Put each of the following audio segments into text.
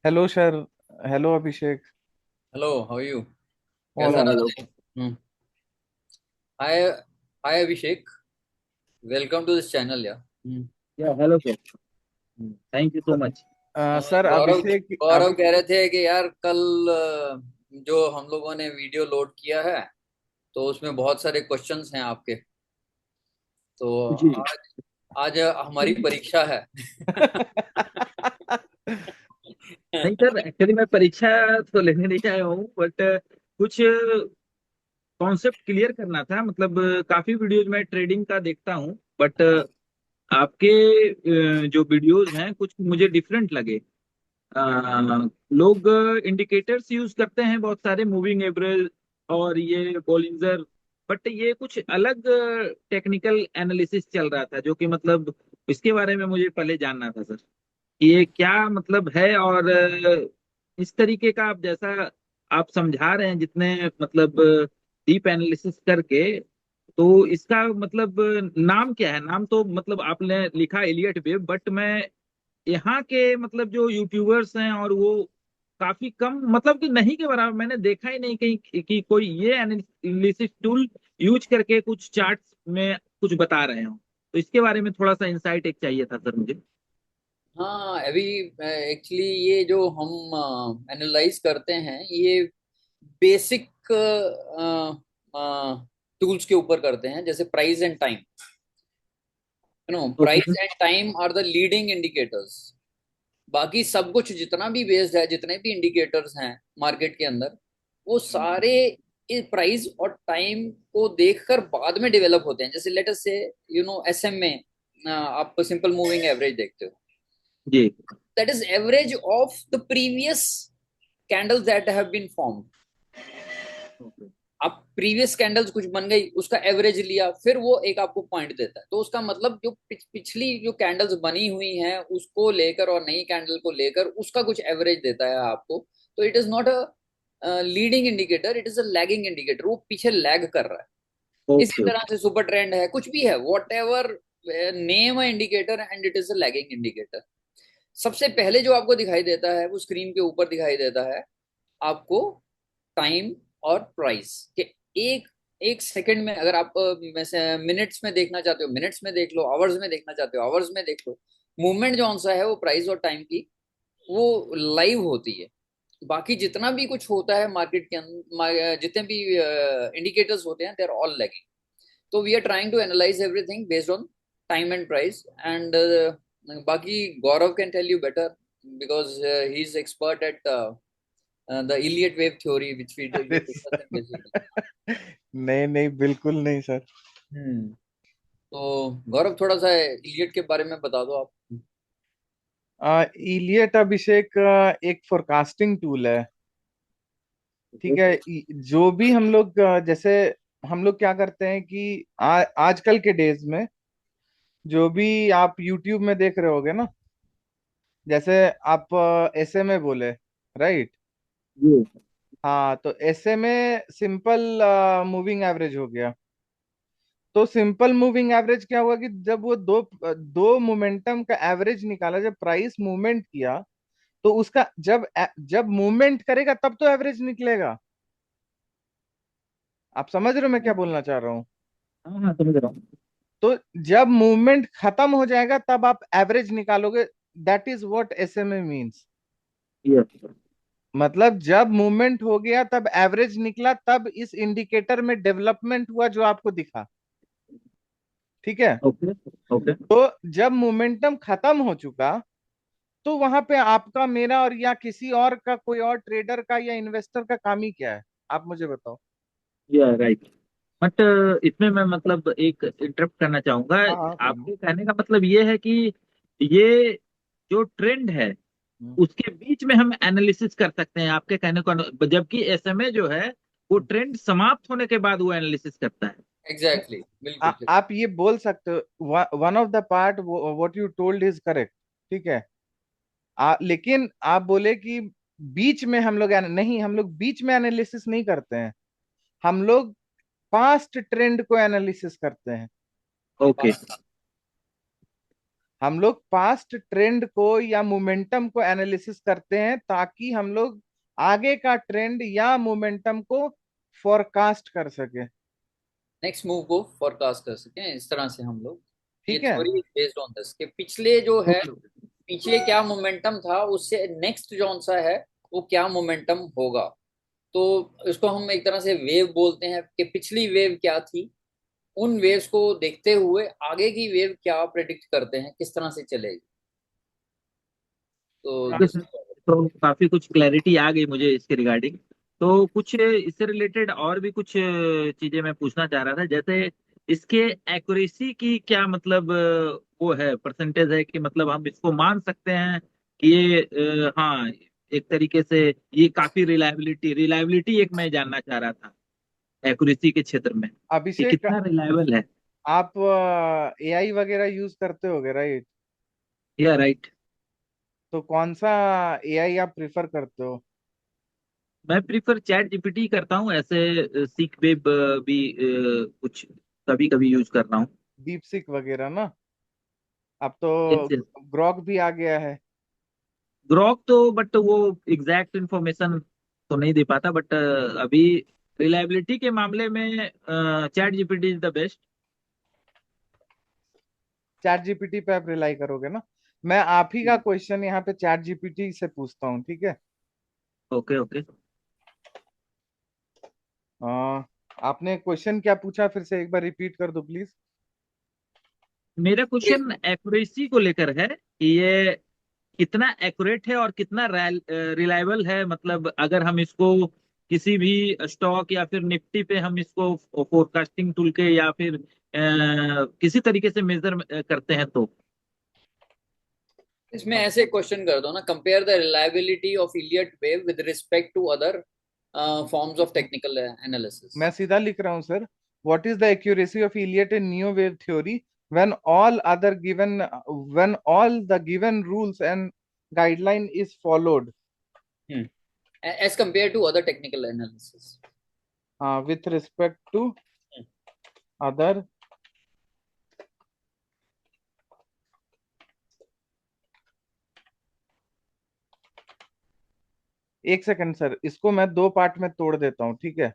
Hello sir. Hello Abhishek. Hello, how you? All कैसा good. रहा दिन? Hi. Hi Abhishek, welcome to this channel yeah. Yeah hello sir. Thank you so much. Sir Gaurav Abhishek Gaurav कह रहे थे कि यार कल जो हम लोगों ने वीडियो लोड किया है तो उसमें बहुत सारे क्वेश्चंस हैं आपके। तो जी। आज आज हमारी परीक्षा है। नहीं सर, एक्चुअली मैं परीक्षा तो लेने नहीं आया हूँ, बट कुछ कॉन्सेप्ट क्लियर करना था। मतलब काफी वीडियोज में ट्रेडिंग का देखता हूँ, बट आपके जो वीडियोज हैं कुछ मुझे डिफरेंट लगे। लोग इंडिकेटर्स यूज करते हैं, बहुत सारे मूविंग एवरेज और ये बॉलिंजर, बट ये कुछ अलग टेक्निकल एनालिसिस चल रहा था, जो कि मतलब इसके बारे में मुझे पहले जानना था सर कि ये क्या मतलब है। और इस तरीके का आप जैसा आप समझा रहे हैं, जितने मतलब डीप एनालिसिस करके, तो इसका मतलब नाम क्या है? नाम तो मतलब आपने लिखा एलियट वेव, बट मैं यहाँ के मतलब जो यूट्यूबर्स हैं और वो काफी कम, मतलब कि नहीं के बराबर मैंने देखा ही नहीं कहीं कि कोई ये एनालिसिस टूल यूज करके कुछ चार्ट्स में कुछ बता रहे हो। तो इसके बारे में थोड़ा सा इंसाइट एक चाहिए था सर मुझे। हाँ, अभी एक्चुअली ये जो हम एनालाइज करते हैं ये बेसिक टूल्स के ऊपर करते हैं, जैसे price and time. You know, okay price and time are the leading indicators. बाकी सब कुछ जितना भी बेस्ड है, जितने भी इंडिकेटर्स हैं मार्केट के अंदर, वो सारे प्राइस और टाइम को देखकर बाद में डेवलप होते हैं। जैसे लेट अस से, यू नो, एसएम में आप सिंपल मूविंग एवरेज देखते हो। जी। That is average of the previous candles that have been formed. Okay. आप प्रीवियस कैंडल्स कुछ बन गई, उसका एवरेज लिया, फिर वो एक आपको पॉइंट देता है। तो उसका मतलब जो पिछली जो कैंडल्स बनी हुई हैं उसको लेकर और नई कैंडल को लेकर उसका कुछ एवरेज देता है आपको। तो it is not a leading indicator, it is a lagging indicator. वो पीछे लैग कर रहा है। इसी ओके। तरह से सुपर ट्रेंड है, कुछ भी है, what ever name a indicator, and it is a lagging indicator. सबसे पहले जो आपको दिखाई देता है वो स्क्रीन के ऊपर दिखाई देता है आपको टाइम और प्राइस के। एक एक सेकंड में, अगर आप मिनट्स में देखना चाहते हो मिनट्स में देख लो, आवर्स में देखना चाहते हो आवर्स में देख लो। मूवमेंट जो सा है वो प्राइस और टाइम की वो लाइव होती है। बाकी जितना भी कुछ होता है मार्केट के अंदर, जितने भी इंडिकेटर्स होते हैं, दे आर ऑल लैगिंग। तो we are trying to analyse everything based on time and price. And बाकी Gaurav can tell you better because he is expert at the Elliott wave theory, which we अरे discussed in sir basically. नहीं नहीं, बिल्कुल नहीं sir. हम्म। तो गौरव, थोड़ा सा Elliot के बारे में बता दो आप। इलियट अभिषेक एक फोरकास्टिंग टूल है। ठीक है। जो भी हम लोग जैसे हम लोग क्या करते हैं कि आजकल के डेज में जो भी आप YouTube में देख रहे होगे ना, जैसे आप SMA बोले, राइट? जी। हाँ, तो SMA सिंपल मूविंग एवरेज हो गया। तो सिंपल मूविंग एवरेज क्या हुआ कि जब वो दो दो मोमेंटम का एवरेज निकाला, जब प्राइस मूवमेंट किया, तो उसका जब जब मूवमेंट करेगा तब तो एवरेज निकलेगा। आप समझ रहे हो मैं क्या बोलना चाह रहा हूँ? हाँ हाँ, समझ रहा हूँ। तो जब मूवमेंट खत्म हो जाएगा तब आप एवरेज निकालोगे। That is what SMA means. Yes. मतलब जब मूवमेंट हो गया तब एवरेज निकला, तब इस इंडिकेटर में डेवलपमेंट हुआ जो आपको दिखा। ठीक है। ओके। ओके। तो जब मोमेंटम खत्म हो चुका, तो वहां पे आपका, मेरा और या किसी और का, कोई और ट्रेडर का या इन्वेस्टर का काम ही क्या है? आप मुझे बताओ। या राइट। बट इसमें मैं मतलब एक इंटरप्ट करना चाहूंगा। हाँ हाँ, बोलिए। आपके कहने का मतलब ये है कि ये जो ट्रेंड है हम्म, उसके बीच में हम एनालिसिस कर सकते हैं, आपके कहने को, जबकि एसएमए जो है वो ट्रेंड समाप्त होने के बाद वो एनालिसिस करता है। एग्जैक्टली exactly, बिल्कुल सही। आप ये बोल सकते हो, one of the part what you told is correct. ठीक है। लेकिन आप बोले कि बीच में हम लोग नहीं, हम लोग बीच में एनालिसिस नहीं करते हैं। हम लोग पास्ट ट्रेंड को एनालिसिस करते हैं। ओके। हम लोग पास्ट ट्रेंड को या मोमेंटम को एनालिसिस करते हैं ताकि हम लोग आगे का ट्रेंड या मोमेंटम को फोरकास्ट कर सके। नेक्स्ट मूव को फोरकास्ट कर सकें, इस तरह से हम लोग, ये ठीक है। थ्योरी बेस्ड ऑन दिस कि पिछले जो है, ओके। पीछे क्या मोमेंटम था, उससे नेक्स्ट जो सा है वो क्या मोमेंटम होगा। तो इसको हम एक तरह से वेव बोलते हैं कि पिछली वेव क्या थी, उन वेव्स को देखते हुए आगे की वेव क्या प्रेडिक्ट करते हैं, किस तरह से चलेगी। तो ओके दिस। सर, तो काफी कुछ क्लैरिटी आ गई मुझे इसके रिगार्डिंग। तो कुछ इससे रिलेटेड और भी कुछ चीजें मैं पूछना चाह रहा था, जैसे इसके एक्यूरेसी की क्या मतलब वो है, परसेंटेज है कि मतलब हम इसको मान सकते हैं कि ये हाँ, एक तरीके से ये काफी रिलायबिलिटी रिलायबिलिटी एक मैं जानना चाह रहा था एक्यूरेसी के क्षेत्र में, कि अभिषेक, कितना रिलायबल है। आप एआई वगैरह यूज करते होगे, राइट? या राइट। तो कौन सा एआई आप प्रिफर करते हो? मैं प्रीफर चैट जीपीटी करता हूँ, ऐसे सीक वेब भी कुछ कभी कभी यूज कर रहा हूँ। डीप सीक वगैरह ना? अब तो यस यस। ग्रॉक भी आ गया है। ग्रॉक तो बट वो एग्जैक्ट इंफॉर्मेशन तो नहीं दे पाता, बट अभी रिलायबिलिटी के मामले में chat GPT is the best. Chat GPT पे आप रिलाई करोगे ना? मैं आप ही का क्वेश्चन यहाँ पे चैट जीपीटी से पूछता हूँ, ठीक है? Okay okay. आ, आपने क्वेश्चन क्या पूछा, फिर से एक बार रिपीट कर दो प्लीज। मेरा क्वेश्चन एक्यूरेसी को लेकर है कि ये कितना एक्यूरेट है और कितना रिलायबल है, मतलब अगर हम इसको किसी भी स्टॉक या फिर निफ्टी पे हम इसको फोरकास्टिंग टूल के या फिर किसी तरीके से मेजर करते हैं तो। इसमें ऐसे क्वेश्चन कर दो ना, compare the reliability of Elliott wave with respect to other forms of technical analysis. मैं सीधा लिख रहा हूँ sir. What is the accuracy of Elliott in neo wave theory when all other given, when all the given rules and guideline is followed? As compare to other technical analysis. With respect to other. एक second sir, इसको मैं दो part में तोड़ देता हूँ, ठीक है?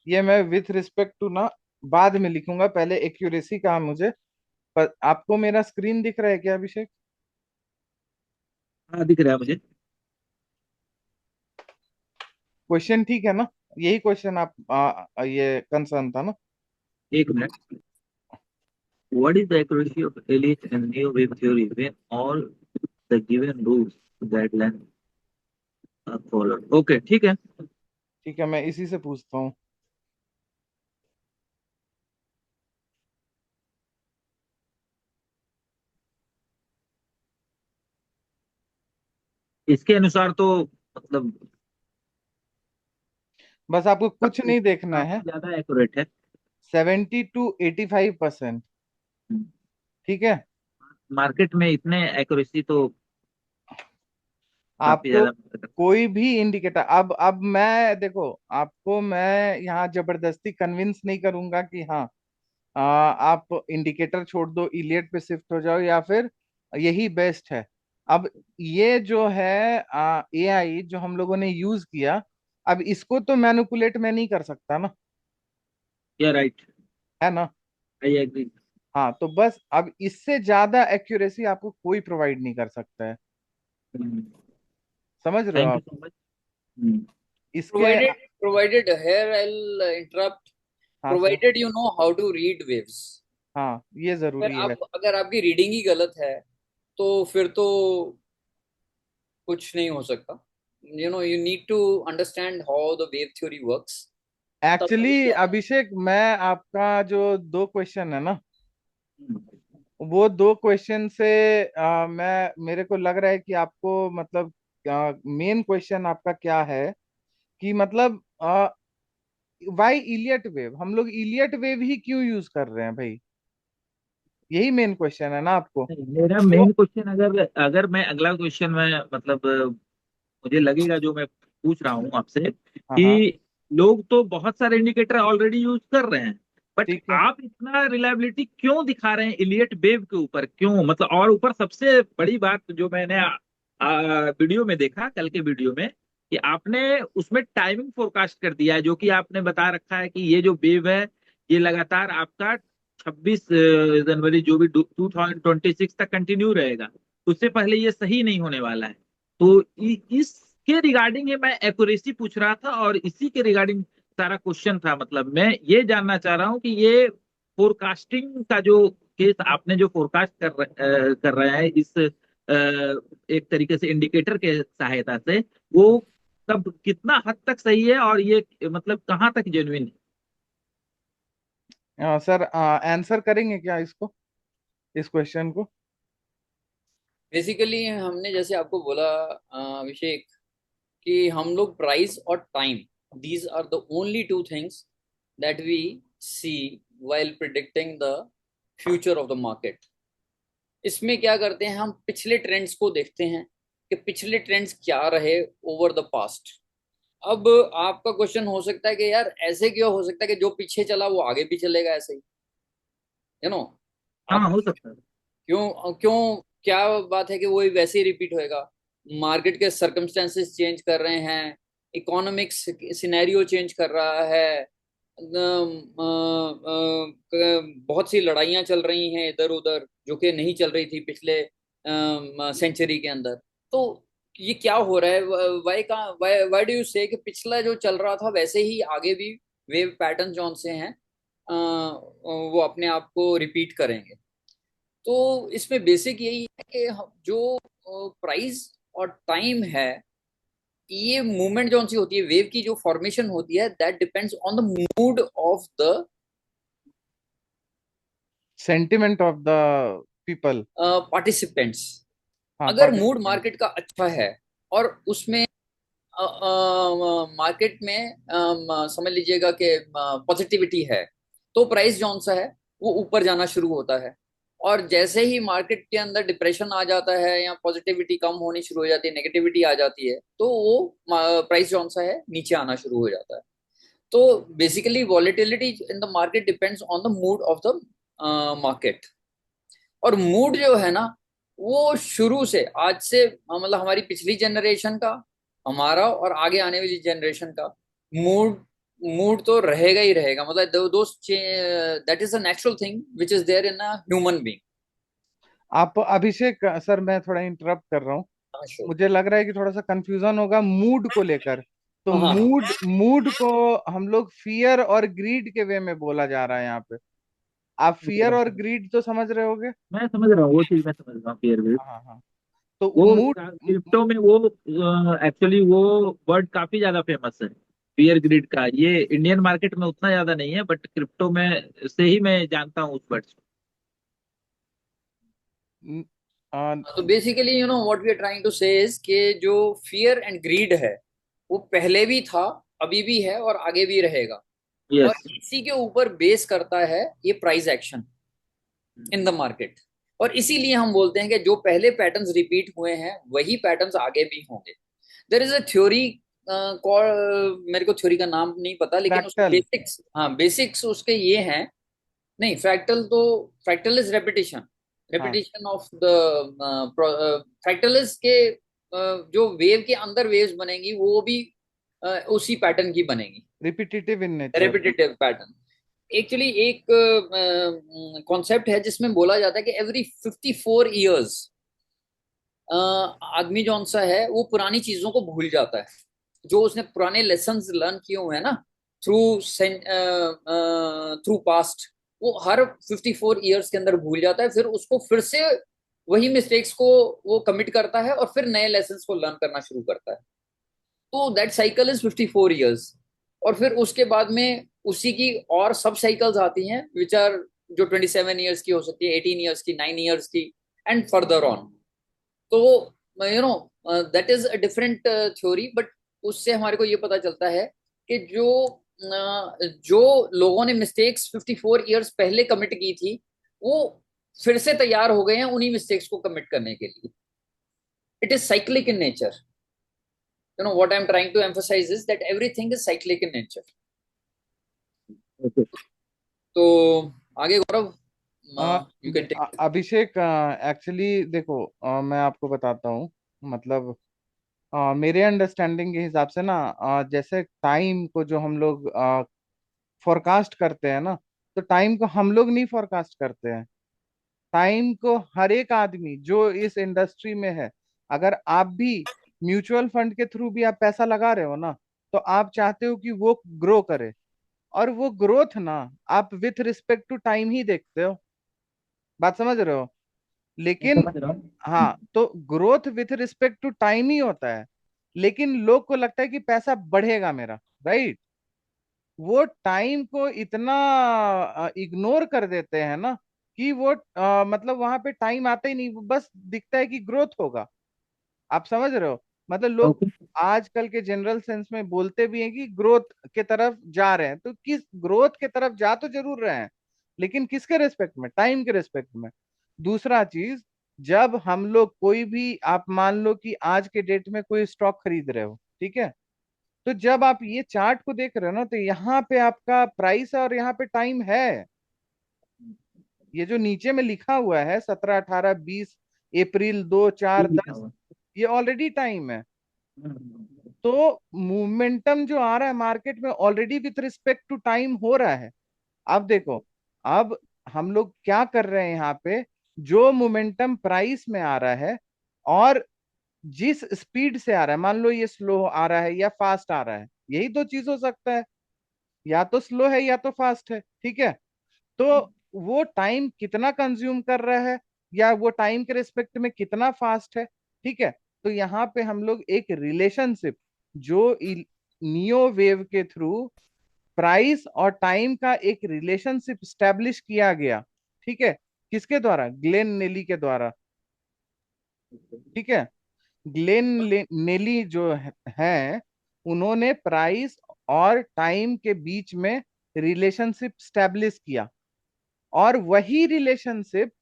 ये मैं विथ रिस्पेक्ट टू ना बाद में लिखूंगा, पहले एक्यूरेसी का मुझे। पर आपको मेरा स्क्रीन दिख रहा है क्या, अभिषेक? हाँ दिख रहा है मुझे। क्वेश्चन ठीक है ना? यही क्वेश्चन आप ये कंसर्न था ना? एक minute. What is the accuracy of Elliott and neo wave theory when all the given rules guideline are followed? Okay ठीक है। ठीक है, मैं इसी से पूछता हूँ। इसके अनुसार तो मतलब बस आपको कुछ काफी नहीं देखना काफी है। ज्यादा एक्यूरेट है। 70 to 85%। ठीक है। मार्केट में इतने एक्यूरेसी तो काफी आपको ज्यादा मतलब। कोई भी इंडिकेटर, अब मैं देखो, आपको मैं यहाँ जबरदस्ती कन्विंस नहीं करूंगा कि हाँ, आप इंडिकेटर छोड़ दो, इलियट पे शिफ्ट हो जाओ, या फिर यही बेस्ट है। अब ये जो है एआई जो हम लोगों ने यूज किया, अब इसको तो मैनिपुलेट मैं नहीं कर सकता ना, या राइट। है ना? I agree. हाँ, तो बस अब इससे ज्यादा एक्यूरेसी आपको कोई प्रोवाइड नहीं कर सकता है। समझ रहे हो थैंक यू आप? So much. इसके। Provided here I'll interrupt. हाँ sir. Provided you know how to read waves. हाँ, ये अगर जरूरी है। आप अगर आपकी रीडिंग ही गलत है तो फिर तो कुछ नहीं हो सकता। You need to understand how the wave theory works. तब एक्चुअली अभिषेक, मैं आपका जो दो क्वेश्चन है ना, वो दो क्वेश्चन से मैं, मेरे को लग रहा है कि आपको मतलब मेन क्वेश्चन आपका क्या है, कि मतलब वाई इलियट वेव, हम लोग इलियट वेव ही क्यों यूज कर रहे हैं भाई? यही मेन क्वेश्चन है ना आपको? मेरा तो मेन क्वेश्चन, अगर अगर मैं अगला क्वेश्चन में मतलब मुझे लगेगा जो मैं पूछ रहा हूँ आपसे हाँ हाँ। कि लोग तो बहुत सारे इंडिकेटर ऑलरेडी यूज कर रहे हैं, बट ठीक है। आप इतना रिलायबिलिटी क्यों दिखा रहे हैं इलियट वेव के ऊपर, क्यों मतलब? और ऊपर सबसे बड़ी बात जो मैंने वीडियो में देखा, कल के वीडियो में, कि आपने उसमें टाइमिंग फोरकास्ट कर दिया है, जो कि आपने बता रखा है कि ये जो वेव है ये लगातार आपका 26 जनवरी जो भी 2026 तक कंटिन्यू रहेगा, उससे पहले ये सही नहीं होने वाला है। तो इसके रिगार्डिंग ये मैं एक्यूरेसी पूछ रहा था, और इसी के रिगार्डिंग सारा क्वेश्चन था। मतलब मैं ये जानना चाह रहा हूँ कि ये फोरकास्टिंग का जो केस आपने जो फोरकास्ट कर रहा है इस एक तरीके से इंडिकेटर के सहायता से, वो कब कितना हद तक सही है, और ये मतलब कहाँ तक जेन्युइन है? सर आंसर करेंगे क्या इसको, इस क्वेश्चन को? बेसिकली हमने जैसे आपको बोला अभिषेक, कि हम लोग प्राइस और time, these are the only two things that we see while predicting the future of the market। इसमें क्या करते हैं, हम पिछले ट्रेंड्स को देखते हैं कि पिछले ट्रेंड्स क्या रहे ओवर द पास्ट। अब आपका क्वेश्चन हो सकता है कि यार ऐसे क्यों हो सकता है कि जो पीछे चला वो आगे भी चलेगा ऐसे ही, यू नो। हाँ, आप हो सकता है। क्यों क्यों क्या बात है कि वो वैसे ही रिपीट होएगा? मार्केट के सर्कमस्टेंसेस चेंज कर रहे हैं, इकोनॉमिक्स सिनेरियो चेंज कर रहा है, बहुत सी लड़ाइयाँ चल रही हैं इधर उधर जो कि नहीं चल रही थी पिछले सेंचुरी के अंदर। तो ये क्या हो रहा है? वाई का वाई डू यू से कि पिछला जो चल रहा था वैसे ही आगे भी वेव पैटर्न जो से हैं वो अपने आप को रिपीट करेंगे। तो इसमें बेसिक यही है कि जो प्राइस और टाइम है, ये मूवमेंट जो सी होती है, वेव की जो फॉर्मेशन होती है, that depends on the mood off the sentiment of the people. Participants. हाँ, अगर मूड पार्टिसिपेंट। मार्केट का अच्छा है और उसमें मार्केट में समझ लीजिएगा कि पॉजिटिविटी है, तो प्राइस जौन सा है वो ऊपर जाना शुरू होता है। और जैसे ही मार्केट के अंदर डिप्रेशन आ जाता है या पॉजिटिविटी कम होनी शुरू हो जाती है, नेगेटिविटी आ जाती है, तो वो प्राइस जौन सा है नीचे आना शुरू हो जाता है। तो basically volatility in the market depends on the mood off the market. और मूड जो है ना, वो शुरू से आज से मतलब हमारी पिछली जनरेशन का, हमारा और आगे आने वाली जनरेशन का मूड मूड तो रहेगा ही रहेगा। मतलब दो that is a natural thing which is there in a human being. आप अभिषेक सर, मैं थोड़ा इंटरप्ट कर रहा हूँ। हाँ श्योर। मुझे लग रहा है कि थोड़ा सा कंफ्यूजन होगा मूड को लेकर। तो हाँ हाँ। मूड मूड को हम लोग फियर और ग्रीड के वे में बोला जा रहा है यहाँ पे। आप फियर और ग्रीड तो समझ रहे होगे। मैं समझ रहा हूँ, वो चीज मैं समझ रहा हूँ, पेयर ग्रुप। हाँ हाँ हाँ। तो वो मूड। क्रिप्टो में वो एक्चुअली वो वर्ड काफी ज्यादा फेमस है, पियर ग्रिड का। ये इंडियन मार्केट में उतना ज्यादा नहीं है, बट क्रिप्टो में से ही मैं जानता हूँ उस वर्ड को। तो basically you know what we are trying to say is कि जो फियर एंड ग्रीड है वो पहले भी था, अभी भी है और आगे भी रहेगा। और यस। इसी के ऊपर बेस करता है ये price action in the market. और इसीलिए हम बोलते हैं कि जो पहले पैटर्न्स रिपीट हुए हैं वही पैटर्न्स आगे भी होंगे। देयर इज अ थ्योरी मेरे को थ्योरी का नाम नहीं पता, लेकिन उसके फ्रैक्टल। बेसिक्स, हाँ बेसिक्स उसके ये हैं। नहीं, फ्रैक्टल तो, फ्रैक्टल इज रेपिटेशन, हाँ, repetition of the fractal is के जो वेव के अंदर वेव्स बनेंगी वो भी उसी पैटर्न की बनेगी, repetitive in nature. Repetitive pattern. Actually एक कॉन्सेप्ट है जिसमें बोला जाता है कि एवरी 54 ईयर्स आदमी जो सा है वो पुरानी चीजों को भूल जाता है, जो उसने पुराने लेसन लर्न किए हुए हैं ना, थ्रू थ्रू पास्ट, वो हर 54 ईयर्स के अंदर भूल जाता है। फिर उसको फिर से वही मिस्टेक्स को वो कमिट करता है और फिर नए लेसन को लर्न करना शुरू करता है। तो दैट साइकिल इज 54 ईयर्स। और फिर उसके बाद में उसी की और सब साइकिल्स आती हैं विच आर, जो 27 ईयर्स की हो सकती है, 18 ईयर्स की, 9 ईयर्स की, एंड फर्दर ऑन। तो you know that is a different theory, but उससे हमारे को ये पता चलता है कि जो लोगों ने मिस्टेक्स 54 ईयर्स पहले कमिट की थी, वो फिर से तैयार हो गए हैं उन्हीं मिस्टेक्स को कमिट करने के लिए। It is cyclic in nature. You know what I'm trying to emphasize is that everything is cyclic in nature. Okay. तो आगे Gaurav, uh, you can take. Abhishek, actually देखो, मैं आपको बताता हूँ। मतलब मेरे अंडरस्टैंडिंग के हिसाब से ना, जैसे टाइम को जो हम लोग फोरकास्ट करते हैं ना, तो टाइम को हम लोग नहीं फोरकास्ट करते हैं। टाइम को हर एक आदमी जो इस इंडस्ट्री में है, अगर आप भी म्यूचुअल फंड के थ्रू भी आप पैसा लगा रहे हो ना, तो आप चाहते हो कि वो ग्रो करे। और वो ग्रोथ ना, आप विथ रिस्पेक्ट टू टाइम ही देखते हो। बात समझ रहे हो? मैं लेकिन समझ रहा हूँ। हाँ, तो growth with respect to time ही होता है। लेकिन लोग को लगता है कि पैसा बढ़ेगा मेरा, राइट? वो टाइम को इतना इग्नोर कर देते हैं ना, कि वो मतलब वहां पे टाइम आता ही नहीं, वो बस दिखता है कि ग्रोथ होगा। आप समझ रहे हो? मतलब लोग ओके। आजकल के जनरल सेंस में बोलते भी हैं कि ग्रोथ के तरफ जा रहे हैं, तो किस ग्रोथ के तरफ जा तो जरूर रहे हैं, लेकिन किसके रेस्पेक्ट में? टाइम के रेस्पेक्ट में। दूसरा चीज, जब हम लोग कोई भी, आप मान लो कि आज के डेट में कोई स्टॉक खरीद रहे हो, ठीक है? तो जब आप ये चार्ट को देख रहे हो ना, तो यहाँ पे आपका प्राइस है और यहाँ पे टाइम है। ये जो नीचे में लिखा हुआ है 17, 18, 20, अप्रैल, 2, 4, 10, हुआ। ये ऑलरेडी टाइम है। हम्म। तो मोमेंटम जो आ रहा है मार्केट में already with respect to time हो रहा है। अब देखो, अब हम लोग क्या कर रहे हैं यहाँ पे? जो मोमेंटम प्राइस में आ रहा है, और जिस स्पीड से आ रहा है, मान लो ये स्लो आ रहा है या फास्ट आ रहा है, यही दो चीज हो सकता है। या तो स्लो है या तो फास्ट है, ठीक है? तो वो टाइम कितना कंज्यूम कर रहा है, या वो टाइम के रिस्पेक्ट में कितना फास्ट है, ठीक है? तो यहाँ पे हम लोग एक रिलेशनशिप, जो नियो वेव के थ्रू प्राइस और टाइम का एक रिलेशनशिप स्टैब्लिश किया गया, ठीक है? किसके द्वारा? ग्लेन नेली के द्वारा, ठीक है? ग्लेन नेली जो है, उन्होंने प्राइस और टाइम के बीच में रिलेशनशिप स्टैब्लिश किया। और वही रिलेशनशिप,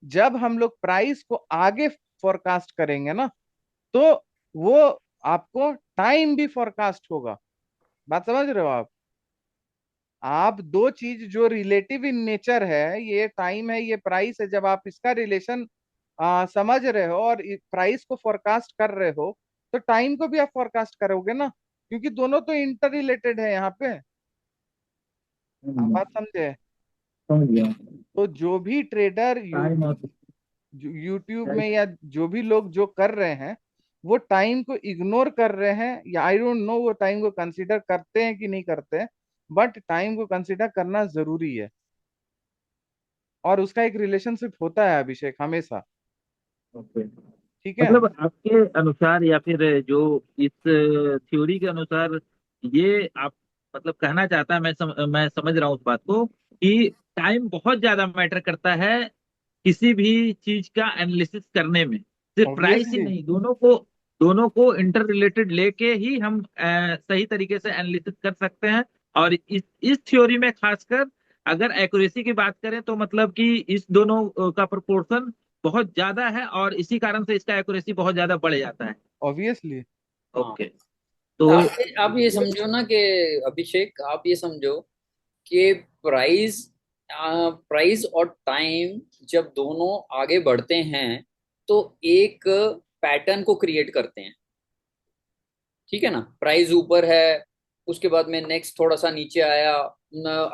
जब हम लोग प्राइस को आगे फोरकास्ट करेंगे ना, तो वो आपको टाइम भी फोरकास्ट होगा। बात समझ रहे हो आप दो चीज जो रिलेटिव इन नेचर है, ये टाइम है, ये प्राइस है, जब आप इसका रिलेशन समझ रहे हो और प्राइस को फोरकास्ट कर रहे हो, तो टाइम को भी आप फोरकास्ट करोगे ना, क्योंकि दोनों तो इंटर रिलेटेड है यहाँ पे। आप हम्म, बात समझे? समझ गया। तो जो भी ट्रेडर टाइम और यूट्यूब में, या जो भी लोग जो कर रहे हैं, वो टाइम को इग्नोर कर रहे हैं, या आई डोंट नो वो टाइम को कंसीडर करते हैं कि नहीं करते हैं। बट टाइम को कंसीडर करना जरूरी है, और उसका एक रिलेशनशिप होता है, अभिषेक, हमेशा। ओके। ठीक है। मतलब आपके अनुसार या फिर जो इस थ्योरी के अनुसार ये आप मतलब कहना चाहता है, मैं समझ रहा हूँ उस बात को कि टाइम बहुत ज्यादा मैटर करता है किसी भी चीज का एनालिसिस करने में। सिर्फ प्राइस ही ऑब्वियसली। नहीं, दोनों को इंटर रिलेटेड लेके ही हम सही तरीके से एनालिसिस कर सकते हैं। और इस थ्योरी में खासकर अगर एक्यूरेसी की बात करें तो मतलब कि इस दोनों का प्रोपोर्शन बहुत ज्यादा है और इसी कारण से इसका एक्यूरेसी बहुत ज्यादा बढ़ जाता है। ऑब्वियसली। हाँ, ओके। तो आप ये समझो ना कि अभिषेक, आप ये समझो कि प्राइस प्राइस और टाइम जब दोनों आगे बढ़ते हैं तो एक पैटर्न को क्रिएट करते हैं। ठीक है ना? प्राइस ऊपर है, उसके बाद में नेक्स्ट थोड़ा सा नीचे आया,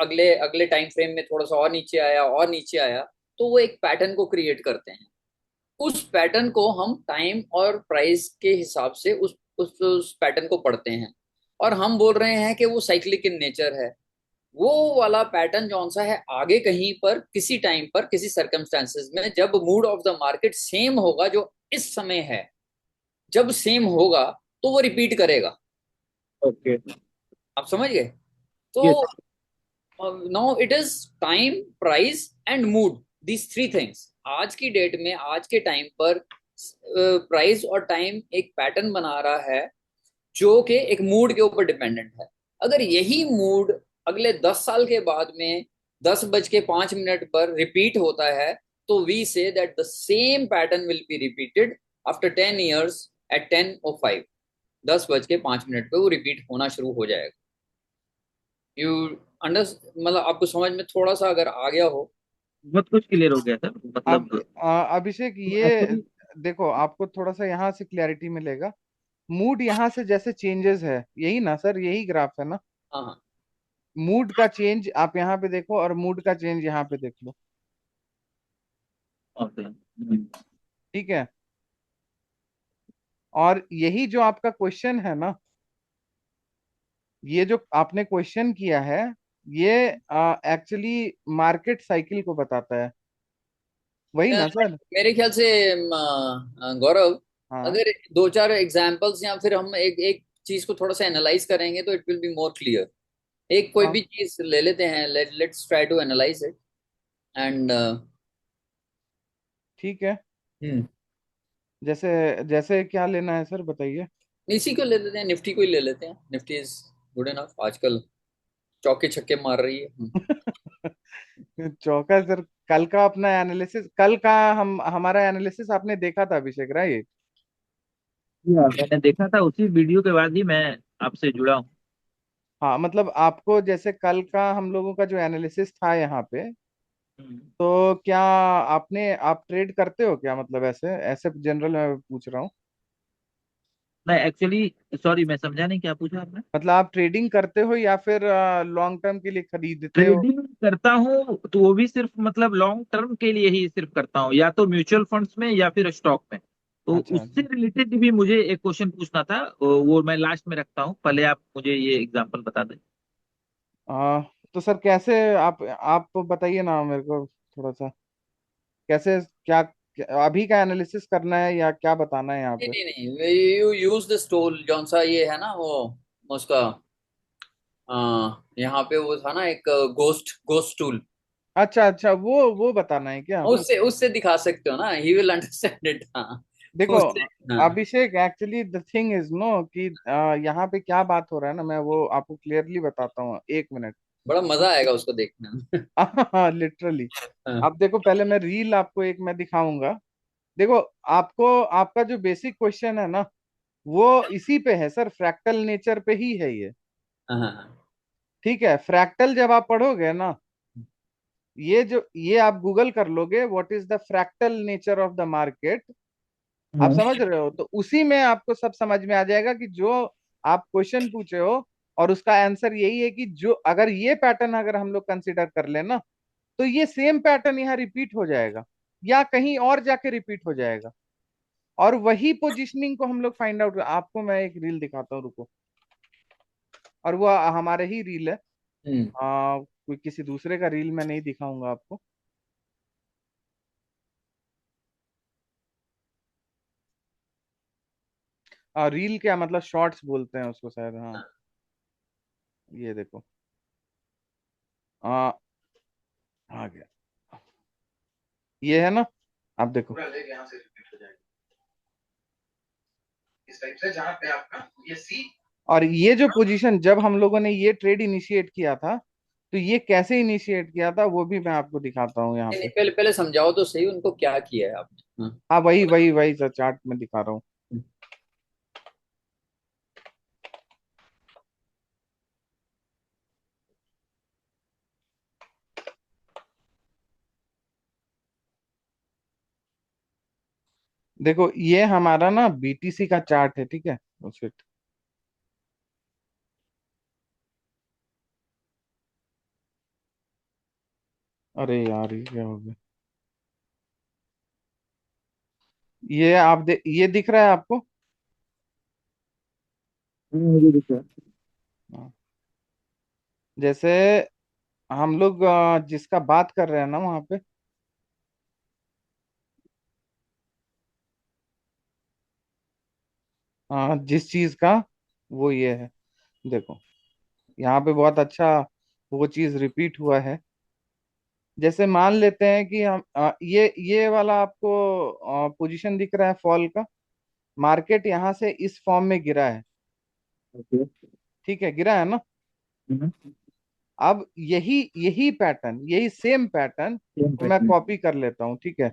अगले अगले टाइम फ्रेम में थोड़ा सा और नीचे आया और नीचे आया, तो वो एक पैटर्न को क्रिएट करते हैं। उस पैटर्न को हम टाइम और प्राइस के हिसाब से उस पैटर्न को पढ़ते हैं, और हम बोल रहे हैं कि वो साइक्लिक इन नेचर है। वो वाला पैटर्न जौन सा है, आगे कहीं पर किसी टाइम पर किसी सर्कमस्टांसेस में जब mood off the market same होगा जो इस समय है, जब सेम होगा तो वो रिपीट करेगा। ओके। आप समझ गए? तो yes. Now it is time, price and mood, these three things. आज की डेट में, आज के टाइम पर प्राइस और टाइम एक पैटर्न बना रहा है जो कि एक मूड के ऊपर डिपेंडेंट है। अगर यही मूड अगले 10 साल के बाद में 10:05 पर रिपीट होता है, तो we say that the same pattern will be repeated after 10 years at 10:05। 10:05 पे वो रिपीट होना शुरू हो जाएगा। यू अंडर मतलब आपको समझ में थोड़ा सा अगर आ गया हो। बहुत कुछ क्लियर हो गया सर, अब मतलब। अभिषेक, ये एक्चुअली देखो, आपको थोड़ा सा यहाँ से क्लैरिटी मिलेगा। मूड यहाँ से जैसे चेंजेस है, यही ना सर, यही ग्राफ है ना? हाँ हाँ। मूड का चेंज आप यहाँ पे देखो, और मूड का चेंज यहाँ पे देख लो। ओके। ठीक है। और यही जो आपका क्वेश्चन है ना, ये जो आपने क्वेश्चन किया है, ये एक्चुअली मार्केट साइकिल को बताता है, वही ना सर? मेरे ख्याल से गौरव, हाँ अगर दो चार एग्जांपल्स या फिर हम एक एक चीज को थोड़ा सा एनालाइज करेंगे तो it will be more clear. एक कोई हाँ, भी चीज ले लेते हैं, let's try to analyse it and ठीक है। जैसे जैसे क्या लेना है सर, बताइए। इसी को ले लेते हैं, निफ्टी को ही ले लेते हैं। निफ्टी इज गुड इनफ आजकल, चौके छक्के मार रही है। चौका सर। कल का अपना एनालिसिस, कल का हम हमारा एनालिसिस आपने देखा था अभिषेक, राइट? मैंने देखा था, उसी वीडियो के बाद ही मैं आपसे जुड़ा हूँ। हाँ, मतलब आपको जैसे कल का हम लोगों का जो एनालिसिस था यहाँ पे, हम्म। तो क्या आप ट्रेड करते हो क्या? मतलब ऐसे ऐसे जनरल मैं पूछ रहा हूँ। नहीं, एक्चुअली सॉरी, मैं समझा नहीं, क्या पूछा आपने? मतलब आप ट्रेडिंग करते हो या फिर लॉन्ग टर्म के लिए खरीदते हो? ट्रेडिंग करता हूँ तो वो भी सिर्फ मतलब लॉन्ग टर्म के लिए ही सिर्फ करता हूँ, या तो म्यूचुअल फंड्स में या फिर स्टॉक में। तो अच्छा उससे अच्छा। रिलेटेड भी मुझे एक क्वेश्चन पूछना था, वो मैं लास्ट में रखता हूँ, पहले आप मुझे ये एग्जांपल बता दें। आ, तो सर कैसे, आप बताइए ना मेरे को थोड़ा सा, कैसे, अभी का एनालिसिस करना है या क्या बताना है यहाँ नहीं पे? नहीं नहीं, यू यूज द टूल जौन सा ये है ना वो उसका यहाँ पे वो था ना एक गोस्ट गोस्ट टूल। अच्छा अच्छा, वो बताना है क्या? उससे उससे दिखा सकते हो ना, ही विल अंडरस्टैंड इट। हाँ देखो उससे। हाँ Abhishek, actually the thing is no कि यहाँ पे क्या बात हो रहा है ना, मैं वो आपको क्लियरली बताता हूँ, एक मिनट। बड़ा मजा आएगा उसको देखने में। हाँ लिटरली। हाँ अब देखो, पहले मैं रील आपको एक मैं दिखाऊंगा। देखो, आपको आपका जो बेसिक क्वेश्चन है ना, वो इसी पे है सर, फ्रैक्टल नेचर पे ही है ये। हाँ हाँ। ठीक है, फ्रैक्टल जब आप पढ़ोगे ना, ये आप गूगल कर लोगे, what is the fractal nature of the market, आप हाँ। समझ रहे हो? तो उसी में आपको सब समझ में आ जाएगा कि जो आप क्वेश्चन पूछे हो, और उसका आंसर यही है कि जो अगर ये पैटर्न अगर हम लोग कंसिडर कर ले ना, तो ये सेम पैटर्न यहाँ रिपीट हो जाएगा, या कहीं और जाके रिपीट हो जाएगा। और वही पोजीशनिंग को हम लोग फाइंड आउट, आपको मैं एक रील दिखाता हूँ, रुको। और वो हमारे ही रील है। हम्म। कोई किसी दूसरे का रील मैं नहीं दिखाऊंगा आपको। रील क्या मतलब, शॉर्ट्स बोलते हैं उसको शायद, हाँ। ये देखो, आ, आ गया, ये है ना, आप देखो पूरा लेग यहाँ से रिपीट हो जाएगा, इस टाइप से, जहां पे आपका ये सी। और ये जो पोजीशन जब हम लोगों ने ये ट्रेड इनिशिएट किया था, तो ये कैसे इनिशिएट किया था वो भी मैं आपको दिखाता हूँ यहाँ नहीं नहीं, पे। पहले पहले समझाओ तो सही उनको क्या किया है आपने। हाँ। हाँ, वही वही वही सर, चार्ट में दिखा रहा हूँ। देखो, ये हमारा ना बीटीसी का चार्ट है, ठीक है? उस अरे यार, ये क्या हो गया? ये दिख रहा है आपको? मुझे दिख रहा है। हाँ। जैसे हम लोग जिसका बात कर रहे हैं ना वहां पे, जिस चीज का, वो ये है। देखो, यहाँ पे बहुत अच्छा वो चीज रिपीट हुआ है। जैसे मान लेते हैं कि हम ये वाला आपको पोजीशन दिख रहा है फॉल का, मार्केट यहाँ से इस फॉर्म में गिरा है। ओके। ठीक है, गिरा है ना? हम्म। अब यही यही पैटर्न, यही सेम पैटर्न सेम को मैं पैटर्न। कॉपी कर लेता हूँ, ठीक है?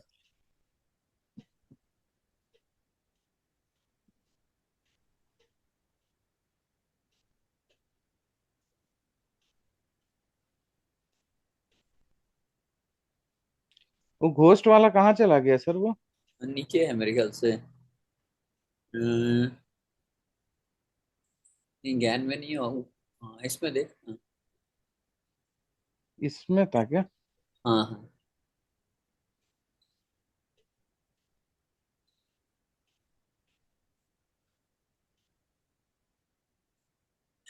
वो घोस्ट वाला कहाँ चला गया सर वो? नीचे है मेरे ख्याल से। नहीं, ज्ञान में नहीं हो। हाँ, इसमें देख। इसमें था क्या? हाँ हाँ।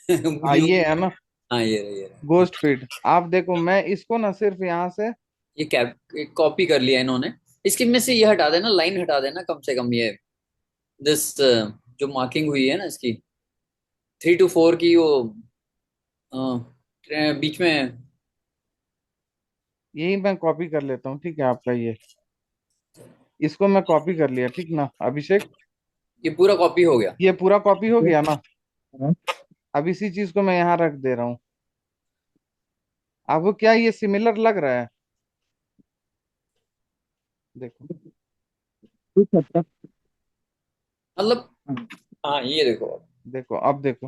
ये है ना, हाँ, ये रहा। Ghost feed. आप देखो, मैं इसको ना सिर्फ यहाँ से, ये कैप कॉपी कर लिया इन्होंने। इसके में से ये हटा देना, लाइन हटा देना कम से कम, ये दिस जो मार्किंग हुई है ना इसकी, 3 to 4 की वो बीच में। यही मैं कॉपी कर लेता हूँ, ठीक है आपका ये, इसको मैं कॉपी कर लिया, ठीक ना अभिषेक? ये पूरा कॉपी हो गया। ये पूरा कॉपी हो गया ना? हाँ। अब इसी चीज को मैं यहाँ रख दे रहा हूँ। आपको क्या ये सिमिलर लग रहा है? देखो, कुछ हद तक। मतलब, हाँ ये देखो। देखो अब देखो।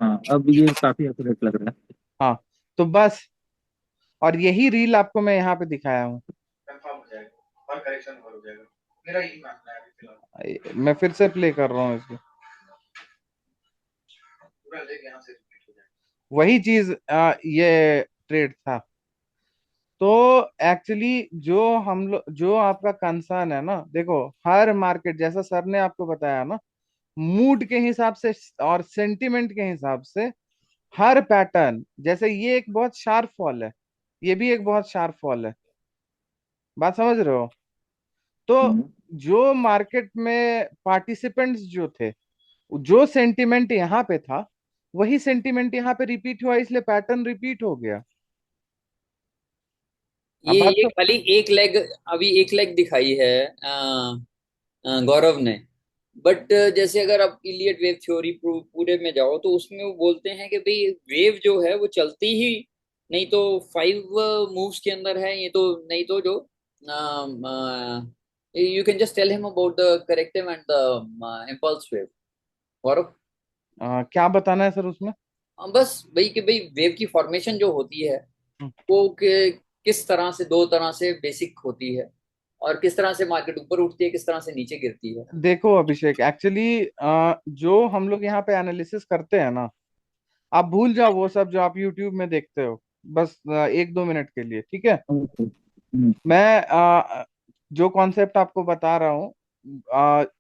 हाँ, अब ये काफी एक्यूरेट लग रहा है। हाँ, तो बस, और यही रील आपको मैं यहाँ पे दिखाया हूँ। कंफर्म हो जाएगा और करेक्शन हो जाएगा, मेरा यही मानना है अभी फिलहाल। मैं फिर से प्ले कर रहा हूँ इसको, पूरा लेके यहाँ से रिपीट हो जाएगा वही चीज। ये ट्रेड था। तो एक्चुअली जो हम लोग, जो आपका कंसर्न है ना, देखो, हर मार्केट जैसा सर ने आपको बताया ना, मूड के हिसाब से और सेंटिमेंट के हिसाब से हर पैटर्न, जैसे ये एक बहुत शार्प फॉल है, ये भी एक बहुत शार्प फॉल है। बात समझ रहे हो? तो हम्म। जो मार्केट में पार्टिसिपेंट्स जो थे, जो सेंटिमेंट यहाँ पे था, वही सेंटिमेंट यहाँ पे रिपीट हुआ, इसलिए पैटर्न रिपीट हो गया। अब बात ये तो, खाली एक लेग, अभी एक लेग दिखाई है गौरव ने। बट जैसे अगर आप इलियट वेव थ्योरी पूरे में जाओ तो उसमें वो बोलते हैं कि भाई वेव जो है वो चलती ही नहीं तो 5 मूव्स के अंदर है, ये तो नहीं तो जो you can just tell him about the corrective and the impulse wave, Gaurav. क्या बताना है सर उसमें? बस भाई कि भाई वेव की फॉर्मेशन जो होती है हम्म, वो किस तरह से, 2 तरह से बेसिक होती है, और किस तरह से मार्केट ऊपर उठती है, किस तरह से नीचे गिरती है। देखो अभिषेक, एक्चुअली जो हम लोग यहाँ पे एनालिसिस करते हैं ना, आप भूल जाओ वो सब जो आप यूट्यूब में देखते हो। बस 1-2 मिनट के लिए, ठीक है? ओके। हम्म। मैं जो कॉन्सेप्ट आपको बता रहा हूँ,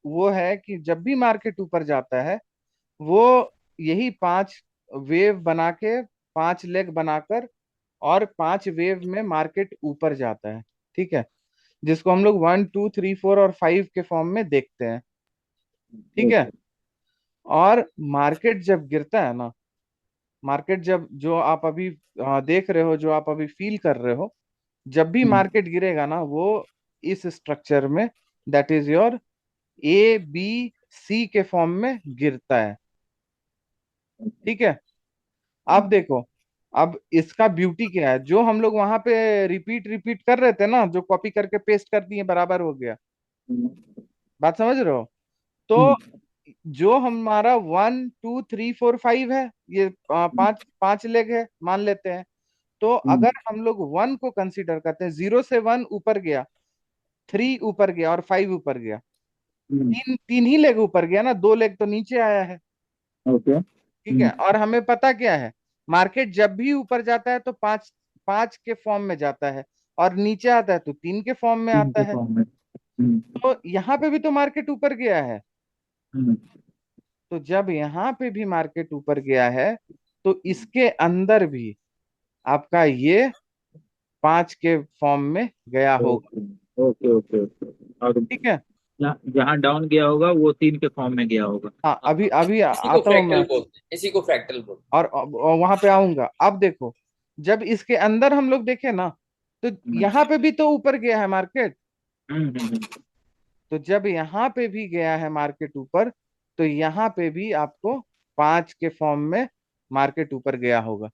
वो है कि जब भी मार्केट ऊपर जाता है, वो यही 5 वेव बना के, 5 लेग बनाकर, और 5 वेव में मार्केट ऊपर जाता है, ठीक है? जिसको हम लोग 1, 2, 3, 4 और 5 के फॉर्म में देखते हैं, ठीक है? ओके। और मार्केट जब गिरता है ना, मार्केट जब, जो आप अभी देख रहे हो, जो आप अभी फील कर रहे हो, जब भी हम्म। मार्केट गिरेगा ना, वो इस स्ट्रक्चर में, दैट इज योर ABC के फॉर्म में गिरता है, ठीक है? अब देखो, अब इसका ब्यूटी क्या है, जो हम लोग वहां पे रिपीट रिपीट कर रहे थे ना, जो कॉपी करके पेस्ट कर दिए, बराबर हो गया। हम्म। बात समझ रहे हो? तो जो हमारा 1, 2, 3, 4, 5 है, ये पांच पांच लेग है मान लेते हैं। तो हम्म। अगर हम लोग 1 को कंसीडर करते हैं, 0 से 1 ऊपर गया, 3 ऊपर गया और 5 ऊपर गया, हम्म। तीन तीन ही लेग ऊपर गया ना, 2 लेग तो नीचे आया है, ओके। ठीक है? और हमें पता क्या है, मार्केट जब भी ऊपर जाता है तो पांच पांच के फॉर्म में जाता है, और नीचे आता है तो 3 के फॉर्म में आता के है। फॉर्म में। हम्म। तो यहाँ पे भी तो मार्केट ऊपर गया है। हम्म। तो जब यहाँ पे भी मार्केट ऊपर गया है, तो इसके अंदर भी आपका ये 5 के फॉर्म में गया होगा, ओके ओके ओके ओके। और ठीक है? जहाँ जहाँ डाउन गया होगा वो 3 के फॉर्म में गया होगा। हाँ, हाँ अभी हाँ, अभी इसी को आता हूँ फ्रैक्टल मैं, बोलते हैं, इसी को फ्रैक्टल बोलते और वहां पे आऊंगा। अब देखो, जब इसके अंदर हम लोग देखें ना, तो हम्म। यहाँ पे भी तो ऊपर गया है मार्केट। हम्म। तो जब यहाँ पे भी गया है मार्केट ऊपर, तो यहाँ पे भी आपको 5 के फॉर्म में मार्केट ऊपर गया होगा।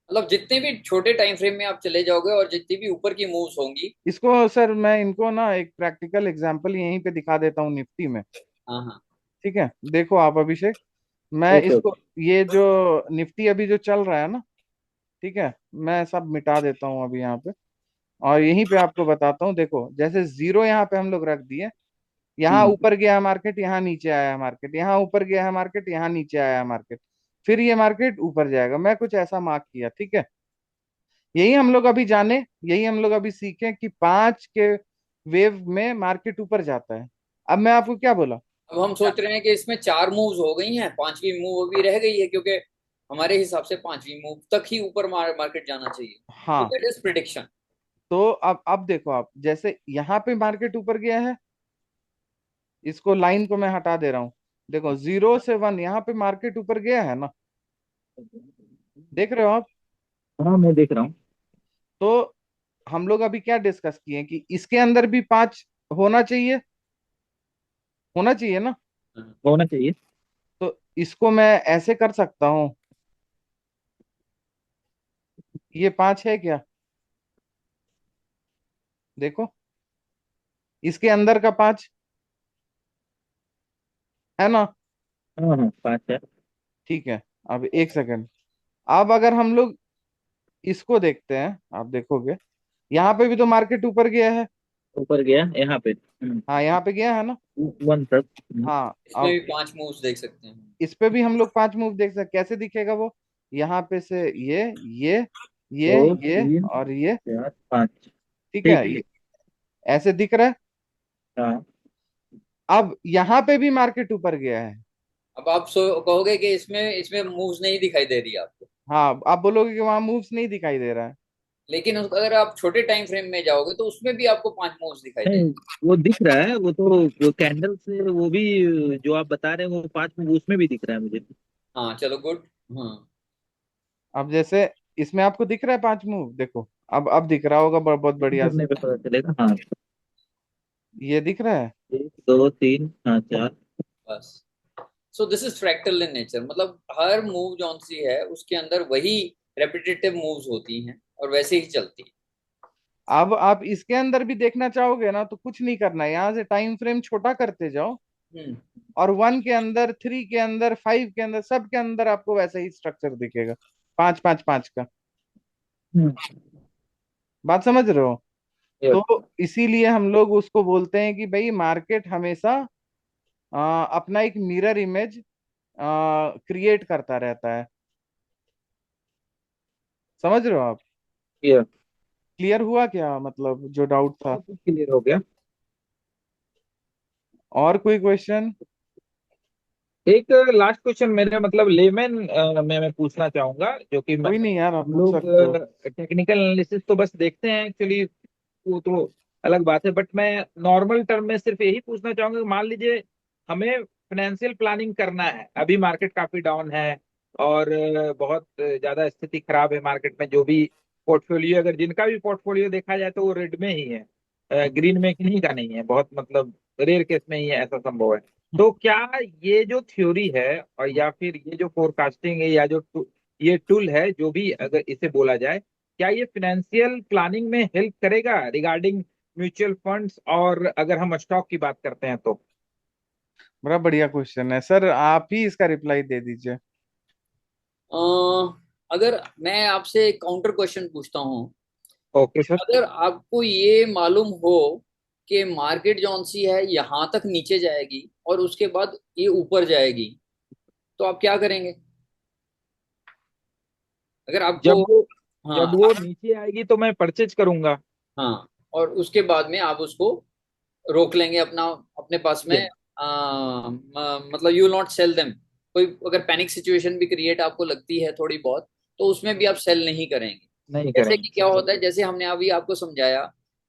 मतलब जितने भी छोटे टाइम फ्रेम में आप चले जाओगे और जितनी भी ऊपर की मूव्स होंगी। इसको सर मैं इनको ना एक प्रैक्टिकल एग्जांपल यहीं पे दिखा देता हूँ निफ्टी में, हाँ हाँ। ठीक है? देखो आप अभिषेक, मैं ओके इसको, ओके। ये जो निफ्टी अभी जो चल रहा है ना, ठीक है, मैं सब मिटा देता हूँ अभी यहाँ पे। और यहीं पे आपको बताता हूँ, देखो जैसे जीरो यहाँ पे हम लोग रख दिए, यहाँ हम्म। ऊपर गया है मार्केट, यहाँ नीचे आया है मार्केट, यहाँ ऊपर गया है मार्केट, यहाँ नीचे आया है मार्केट, फिर ये मार्केट ऊपर जाएगा। मैं कुछ ऐसा मार्क किया, ठीक है। यही हम लोग अभी जाने, यही हम लोग अभी सीखें कि 5 के वेव में मार्केट ऊपर जाता है। अब मैं आपको क्या बोला। अब हम सोच रहे हैं कि इसमें 4 मूव्स हो गई हैं, 5वीं मूव अभी रह गई है, क्योंकि हमारे हिसाब से 5वीं मूव तक ही ऊपर मार्केट जाना चाहिए। तो हाँ, दैट इज प्रिडिक्शन। तो अब देखो आप, जैसे यहाँ पे मार्केट ऊपर गया है, इसको लाइन को मैं हटा दे रहा हूँ। देखो 0 से 1 यहाँ पे मार्केट ऊपर गया है ना, देख रहे हो आप। हाँ, मैं देख रहा हूँ। तो हम लोग अभी क्या डिस्कस किए कि इसके अंदर भी 5 होना चाहिए, होना चाहिए ना। होना चाहिए। तो इसको मैं ऐसे कर सकता हूँ, ये 5 है क्या, देखो इसके अंदर का 5 है ना। हाँ हाँ, 5 है। ठीक है, अब एक सेकंड। अब अगर हम लोग इसको देखते हैं, आप देखोगे यहाँ पे भी तो मार्केट ऊपर गया है। ऊपर गया यहाँ पे। हाँ, यहाँ पे गया है ना। 1 तक। हाँ, इसमें अब भी 5 मूव्स देख सकते हैं। इस पे भी हम लोग 5 मूव देख सकते, कैसे दिखेगा वो। यहाँ पे से ये ये दो, ये तीन, और ये, 4, 5। ठीक है, ठीक है। ऐसे दिख रहा है। हाँ। अब यहाँ पे भी मार्केट ऊपर गया है। अब आप कहोगे कि इसमें इसमें मूव्स नहीं दिखाई दे रही आपको। हाँ, आप बोलोगे कि वहां मूव्स नहीं दिखाई दे रहा है। लेकिन अगर आप छोटे टाइम फ्रेम में जाओगे तो उसमें भी आपको 5 मूव्स दिखाई नहीं, देंगे। वो दिख रहा है, वो तो वो कैंडल से वो भी जो आप बता रहे हैं वो 5 में उसमें भी दिख रहा है मुझे। हाँ चलो गुड। हाँ अब जैसे इसमें आपको दिख रहा है 5 मूव, देखो अब दिख रहा होगा बहुत बढ़िया से। करने पे पता चलेगा। हाँ। ये दिख रहा है। 1, 2, 3, हाँ, 4। बस। So this is fractal in nature, मतलब हर मूव जौन सी है उसके अंदर वही रेपिटेटिव मूव्स होती हैं और वैसे ही चलती अब आप इसके अंदर भी देखना चाहोगे ना, तो कुछ नहीं करना है, यहाँ से टाइम फ्रेम छोटा करते जाओ, है। और 1 के अंदर, 3 के अंदर, 5 के अंदर, सब के अंदर आपको वैसा ही स्ट्रक्चर दिखेगा, 5 5 5 का। हम्म। बात समझ रहे हो। ये तो इसीलिए हम लोग उसको बोलते हैं कि भाई मार्केट हमेशा अपना एक मिरर इमेज क्रिएट करता रहता है। समझ रहे हो आप। ये क्लियर हुआ क्या, मतलब जो डाउट था। क्लियर हो गया। और कोई क्वेश्चन। एक लास्ट क्वेश्चन मेरे मतलब लेमैन में मैं पूछना चाहूंगा, जो कि कोई नहीं यार, आप हम पूछ लोग सकते हो। टेक्निकल एनालिसिस तो बस देखते हैं एक्चुअली, वो तो अलग बात है, बट मैं नॉर्मल टर्म में सिर्फ यही पूछना चाहूंगा कि मान लीजिए हमें फाइनेंशियल प्लानिंग करना है, अभी मार्केट काफी डाउन है और बहुत ज्यादा स्थिति खराब है मार्केट में, जो भी पोर्टफोलियो, अगर जिनका भी पोर्टफोलियो देखा जाए तो वो रेड में ही है, ग्रीन में किन्हीं का नहीं है, बहुत मतलब रेयर केस में ही है, ऐसा संभव है। तो क्या ये जो थ्योरी है और या फिर ये जो फोरकास्टिंग है या जो ये टूल है, जो भी अगर इसे बोला जाए, क्या ये फाइनेंशियल प्लानिंग में हेल्प करेगा रिगार्डिंग म्यूचुअल फंड्स, और अगर हम स्टॉक की बात करते हैं तो। बड़ा बढ़िया क्वेश्चन है सर, आप ही इसका रिप्लाई दे दीजिए। अगर मैं आपसे काउंटर क्वेश्चन पूछता हूँ ओके कि सर। अगर आपको ये मालूम हो कि मार्केट जौन सी है यहाँ तक नीचे जाएगी और उसके बाद ये ऊपर जाएगी, तो आप क्या करेंगे? अगर आपको, जब वो हाँ जब वो नीचे आएगी तो मैं परचेज करूंगा। हाँ, और उसके बाद में आप उसको रोक लेंगे अपना, अपने पास में, Yes। मतलब you will not sell them. कोई अगर पैनिक सिचुएशन भी क्रिएट आपको लगती है थोड़ी बहुत, तो उसमें भी आप सेल नहीं करेंगे। नहीं जैसे कि करेंगे। क्या होता है, जैसे हमने अभी आपको समझाया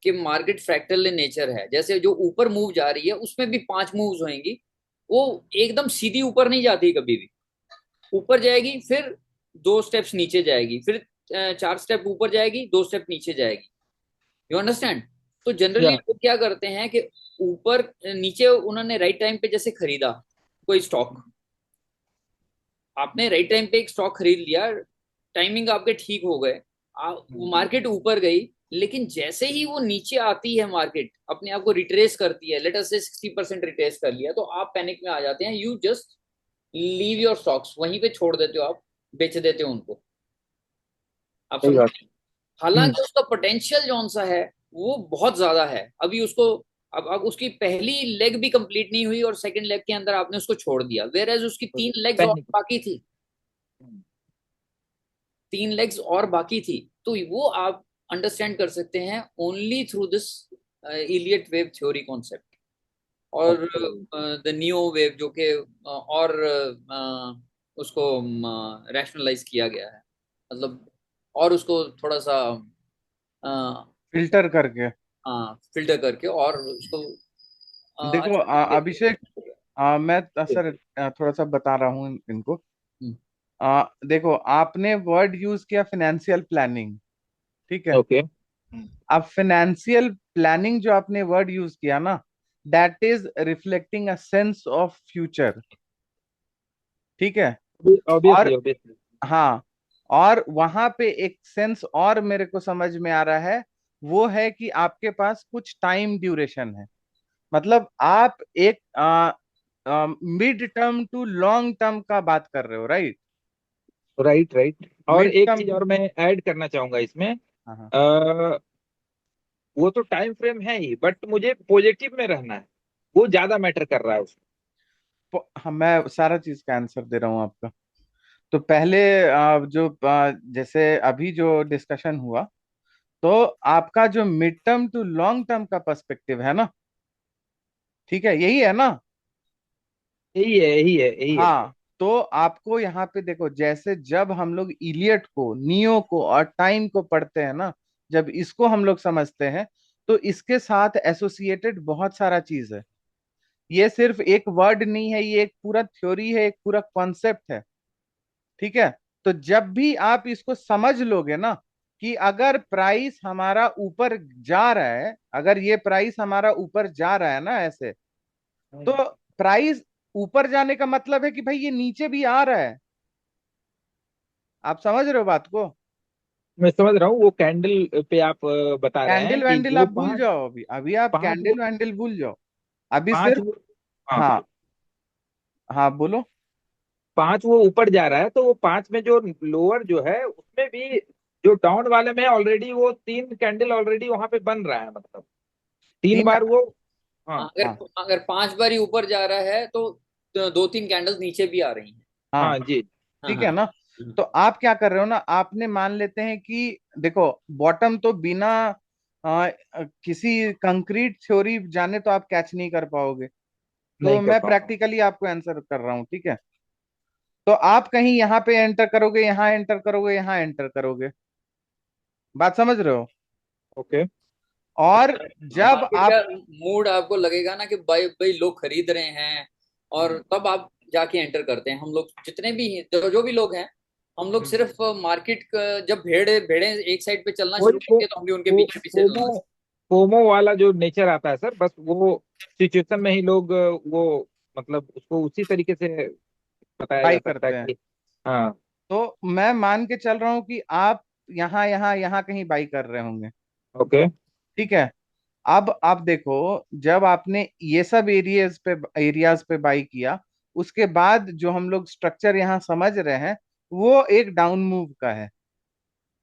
कि मार्केट फ्रैक्टल इन नेचर है, जैसे जो ऊपर मूव जा रही है उसमें भी 5 मूव्स होंगी। वो एकदम सीधी ऊपर नहीं जाती कभी भी, ऊपर जाएगी, फिर 2 स्टेप्स नीचे जाएगी, फिर 4 स्टेप ऊपर जाएगी, 2 स्टेप नीचे जाएगी। You understand. तो जनरली या लोग क्या करते हैं कि ऊपर नीचे उन्होंने राइट टाइम पे जैसे खरीदा कोई स्टॉक, आपने राइट टाइम पे एक स्टॉक खरीद लिया, टाइमिंग आपके ठीक हो गए, वो मार्केट ऊपर गई, लेकिन जैसे ही वो नीचे आती है, मार्केट अपने आप को रिट्रेस करती है, लेट अस से 60% रिट्रेस कर लिया, तो आप पैनिक में आ जाते हैं, you just leave your stocks, वहीं पे छोड़ देते हो आप, बेच देते हो उनको। आप सही समझ बात। रहे हैं? हालांकि उसका पोटेंशियल जौन सा है वो बहुत ज्यादा है अभी उसको। अब उसकी पहली लेग भी कंप्लीट नहीं हुई और सेकंड लेग के अंदर आपने उसको छोड़ दिया, वेर एज उसकी तीन लेग्स और टेक्निकल। बाकी थी। तीन लेग्स और बाकी थी। तो वो आप अंडरस्टैंड कर सकते हैं only through this Elliot wave theory concept और ओके। द नियो वेव जो कि और उसको रैशनलाइज किया गया है, मतलब और उसको थोड़ा सा फिल्टर करके। फिल्टर करके और उसको देखो अच्छा तरीके अभिषेक, मैं से। सर थोड़ा सा बता रहा हूँ इनको। हम्म, देखो आपने वर्ड यूज किया फाइनेंशियल प्लानिंग, ठीक है। ओके। अब फाइनेंशियल प्लानिंग जो आपने वर्ड यूज किया ना, that is reflecting a sense of future, ठीक है। और ऑब्वियसली ऑब्वियसली। हाँ, और वहां पे एक सेंस और मेरे को समझ में आ रहा है, वो है कि आपके पास कुछ टाइम ड्यूरेशन है। मतलब आप एक mid term to long term का बात कर रहे हो, राइट। Right right. और मिड एक टर्म चीज टू, और मैं ऐड करना चाहूंगा इसमें। हाँ हाँ। आ, वो तो टाइम फ्रेम है ही, बट मुझे पॉजिटिव में रहना है, वो ज्यादा मैटर कर रहा है उसमें। हाँ, मैं सारा चीज का आंसर दे रहा हूँ आपका। तो पहले जैसे अभी जो डिस्कशन हुआ, तो आपका जो mid term to long term का पर्सपेक्टिव है ना, ठीक है, यही है ना। यही है यही है यही है। हाँ, तो आपको यहाँ पे देखो, जैसे जब हम लोग इलियट को, नियो को और टाइम को पढ़ते हैं ना, जब इसको हम लोग समझते हैं, तो इसके साथ एसोसिएटेड बहुत सारा चीज है। ये सिर्फ एक वर्ड नहीं है, ये एक पूरा थ्योरी है, एक पूरा कॉन्सेप्ट है, ठीक है। तो जब भी आप इसको समझ लोगे ना, कि अगर प्राइस हमारा ऊपर जा रहा है, अगर ये प्राइस हमारा ऊपर जा रहा है ना ऐसे, तो प्राइस ऊपर जाने का मतलब है कि भाई ये नीचे भी आ रहा है। आप समझ रहे हो बात को। मैं समझ रहा हूँ, वो कैंडल पे आप बता रहे हैं कैंडल कि वैंडल जो आप भूल पांच जाओ, अभी अभी आप पांच वो कैंडल वैंडल भूल जाओ। अभी पांच सिर्फ, वो हाँ, हाँ हाँ बोलो। पांच वो ऊपर जा रहा है, तो वो पांच में जो लोअर जो है उसमें भी, जो डाउन वाले में ऑलरेडी वो तीन कैंडल ऑलरेडी वहां पे बन रहा है, मतलब तीन तीन, बार वो। हाँ अगर हाँ अगर 5 बार ही ऊपर जा रहा है तो दो तीन कैंडल्स नीचे भी आ रही हैं। हाँ, हाँ जी। हाँ ठीक हाँ। है ना। तो आप क्या कर रहे हो ना, आपने मान लेते हैं कि देखो, बॉटम तो बिना किसी कंक्रीट थ्योरी जाने तो आप कैच नहीं कर पाओगे। तो नहीं कर मैं पाऊंगा। प्रैक्टिकली आपको आंसर कर रहा हूँ, ठीक है। तो आप कहीं यहाँ पे एंटर करोगे, यहाँ एंटर करोगे, यहाँ एंटर करोगे, बात समझ रहे हो। ओके। और जब मार्केट आप, का मूड आपको लगेगा ना कि भाई भाई लोग खरीद रहे हैं, और तब आप जाके एंटर करते हैं। हम लोग जितने भी हैं, जो भी लोग हैं, हम लोग हम्म। सिर्फ मार्केट जब भेड़े भेड़े एक साइड पे चलना वही शुरू करेंगे तो हम भी उनके पीछे पीछे चलना। फोमो फोमो वाला जो नेचर आता है सर, बस वो सिचुएशन में ही लोग वो मतलब उसको उसी तरीके से बताया बाई जा सकता है करते हैं। कि हाँ। तो मैं मान के चल रहा हूं कि आप यहाँ यहाँ यहाँ कहीं बाई कर रहे होंगे, ओके। ठीक है। अब आप देखो, जब आपने ये सब एरियाज पे बाई किया, उसके बाद जो हम लोग स्ट्रक्चर यहाँ समझ रहे हैं, वो एक डाउन मूव का है।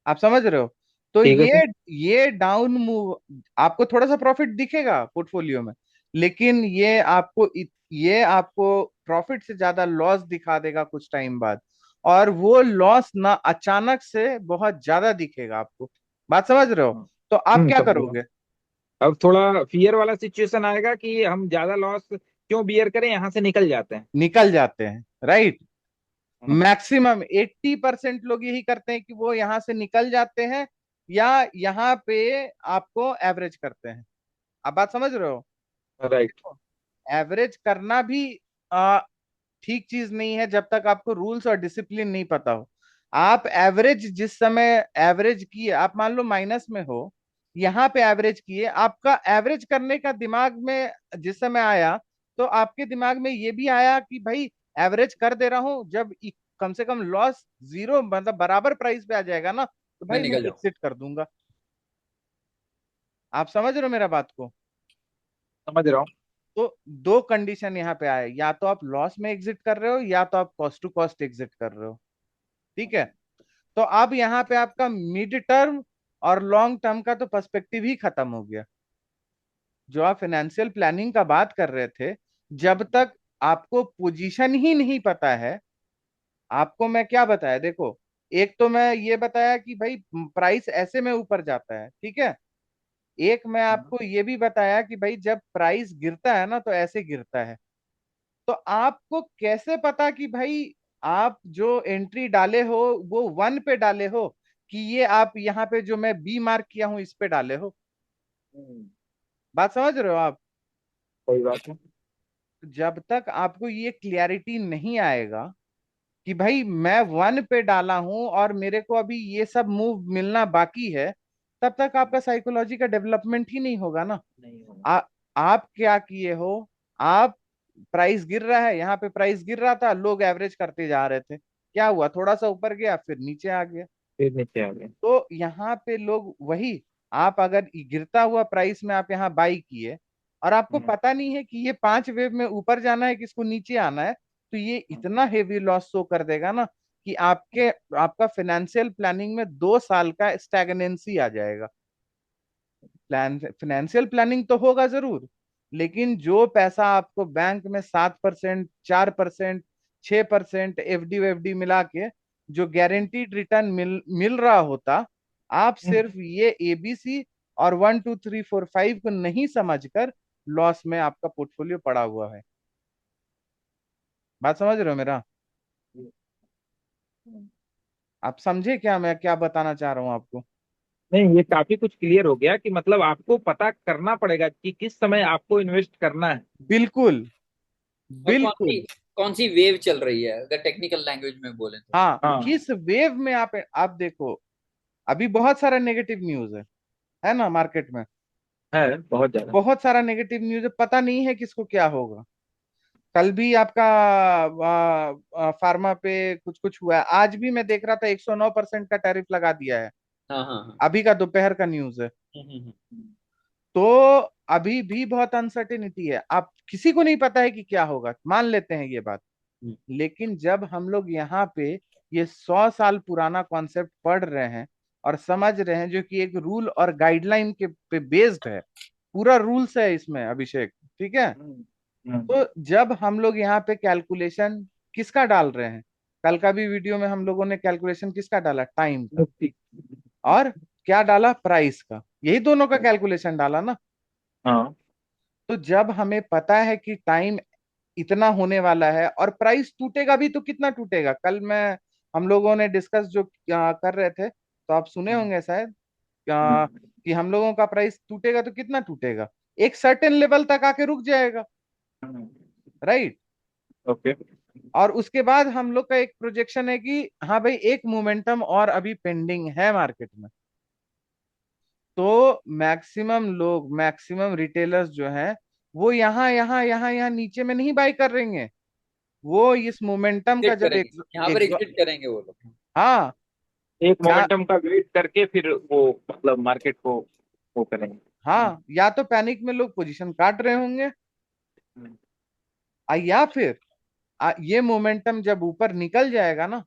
आप समझ रहे हो। तो ठीक है सर। ये डाउन मूव, आपको थोड़ा सा प्रॉफिट दिखेगा पोर्टफोलियो में, लेकिन ये आपको प्रॉफिट से ज्यादा लॉस दिखा देगा कुछ टाइम बाद। और वो लॉस ना अचानक से बहुत ज्यादा दिखेगा आपको। बात समझ रहे हो। तो आप क्या समझ गया। करोगे। अब थोड़ा फियर वाला सिचुएशन आएगा कि हम ज्यादा लॉस क्यों बियर करें, यहाँ से निकल जाते हैं। निकल जाते हैं, राइट। हाँ। मैक्सिमम 80% लोग यही करते हैं कि वो यहां से निकल जाते हैं, या यहाँ पे आपको एवरेज करते हैं। आप बात समझ रहे हो। राइट। एवरेज करना भी आ, ठीक चीज नहीं है जब तक आपको रूल्स और डिसिप्लिन नहीं पता हो। आप एवरेज जिस समय एवरेज किए, आप मान लो माइनस में हो, यहाँ पे एवरेज किए, आपका एवरेज करने का दिमाग में जिस समय आया, तो आपके दिमाग में ये भी आया कि भाई एवरेज कर दे रहा हूं, जब कम से कम लॉस जीरो मतलब बराबर प्राइस पे आ जाएगा ना, तो मैं भाई मैं निकल जाऊँ। एग्जिट कर दूंगा। आप समझ रहे हो मेरा बात को। समझ रहा हूँ। तो दो कंडीशन यहाँ पे आए, या तो आप लॉस में एग्जिट कर रहे हो, या तो आप कॉस्ट टू कॉस्ट एग्जिट कर रहे हो, ठीक है। तो अब यहाँ पे आपका मिड टर्म और लॉन्ग टर्म का तो पर्सपेक्टिव ही खत्म हो गया। जो आप फाइनेंशियल प्लानिंग का बात कर रहे थे, जब तक आपको पोजीशन ही नहीं पता है, आपको मैं क्या बताया देखो, एक तो मैं ये बताया कि भाई प्राइस ऐसे में ऊपर जाता है, ठीक है। एक मैं हाँ। आपको ये भी बताया कि भाई जब प्राइस गिरता है ना तो ऐसे गिरता है। तो आपको कैसे पता कि भाई आप जो एंट्री डाले हो वो 1 पे डाले हो, कि ये आप यहाँ पे जो मैं बी मार्क किया हूं इस पे डाले हो। हम्म, बात समझ रहे हो आप? कोई बात नहीं। जब तक आपको ये क्लियरिटी नहीं आएगा कि भाई मैं 1 पे डाला हूं और मेरे को अभी ये सब मूव मिलना बाकी है, तब तक आपका साइकोलॉजी का डेवलपमेंट ही नहीं होगा ना। नहीं होगा। आ, आप क्या किए हो? आप, प्राइस गिर रहा है, यहाँ पे प्राइस गिर रहा था, लोग एवरेज करते जा रहे थे, क्या हुआ, थोड़ा सा ऊपर गया फिर नीचे आ गया। फिर नीचे आ गए। तो यहाँ पे लोग वही, आप अगर गिरता हुआ प्राइस में आप यहाँ बाई किए और आपको हम्म, पता नहीं है कि ये 5 वेव में ऊपर जाना है कि इसको नीचे आना है, तो ये इतना हेवी लॉस शो कर देगा ना कि आपके आपका फाइनेंशियल प्लानिंग में 2 साल का स्टैग्नेंसी आ जाएगा। प्लान फाइनेंशियल प्लानिंग तो होगा जरूर, लेकिन जो पैसा आपको बैंक में 7%, 4%, 6% एफडी वेफडी मिला के जो गारंटीड रिटर्न मिल रहा होता, आप सिर्फ ये एबीसी और 1 2 3 4 5 को नहीं समझकर लॉस में आपका पोर्टफोलियो पड़ा हुआ है। बात समझ रहे हो मेरा? हम्म। आप समझे क्या मैं क्या बताना चाह रहा हूँ आपको? नहीं, ये काफी कुछ क्लियर हो गया कि मतलब आपको पता करना पड़ेगा कि किस समय आपको इन्वेस्ट करना है। बिल्कुल, और बिल्कुल। कौन सी वेव चल रही है, अगर टेक्निकल लैंग्वेज में बोले तो। हाँ, हाँ। किस वेव में आप देखो, अभी बहुत सारा नेगेटिव न्यूज है ना मार्केट में। है बहुत ज्यादा। बहुत सारा नेगेटिव न्यूज है, पता नहीं है किसको क्या होगा। कल भी आपका फार्मा पे कुछ कुछ हुआ है, आज भी मैं देख रहा था 109% का टैरिफ लगा दिया है। हाँ हाँ हाँ। अभी का दोपहर का न्यूज है। हम्म। तो अभी भी बहुत अनसर्टेनिटी है, आप किसी को नहीं पता है कि क्या होगा, मान लेते हैं ये बात। हम्म। लेकिन जब हम लोग यहाँ पे ये 100 साल पुराना कॉन्सेप्ट पढ़ रहे हैं और समझ रहे हैं, जो कि एक रूल और गाइडलाइन के पे बेस्ड है, पूरा रूल्स है इसमें अभिषेक, ठीक है। हम्म, हम्म। तो जब हम लोग यहाँ पे कैलकुलेशन किसका डाल रहे हैं, कल का भी वीडियो में हम लोगों ने कैलकुलेशन किसका डाला, टाइम का। मुक्ति। और क्या डाला, प्राइस का, यही दोनों का कैलकुलेशन डाला ना। हाँ। तो जब हमें पता है कि टाइम इतना होने वाला है और प्राइस टूटेगा भी, तो कितना टूटेगा, कल मैं हम लोगों ने डिस्कस जो कर रहे थे, तो आप सुने हम्म, होंगे शायद, हम्म, कि हम लोगों का प्राइस टूटेगा तो कितना टूटेगा, एक सर्टेन लेवल तक आके रुक जाएगा, हम्म। राइट। ओके। और उसके बाद हम लोग का एक प्रोजेक्शन है कि हाँ भाई एक मोमेंटम और अभी पेंडिंग है मार्केट में। तो मैक्सिमम रिटेलर्स जो हैं, वो यहाँ नीचे में नहीं बाई कर रहे हैं। वो इस मोमेंटम का एग्जिट जब करेंगे, यहाँ पर एग्जिट करेंगे वो लोग। हाँ, एक या मोमेंटम का वेट करके फिर वो मतलब मार्केट को वो करेंगे। हाँ, या तो पैनिक में लोग पोजीशन काट रहे होंगे, हम्म, या फिर ये मोमेंटम जब ऊपर निकल जाएगा ना,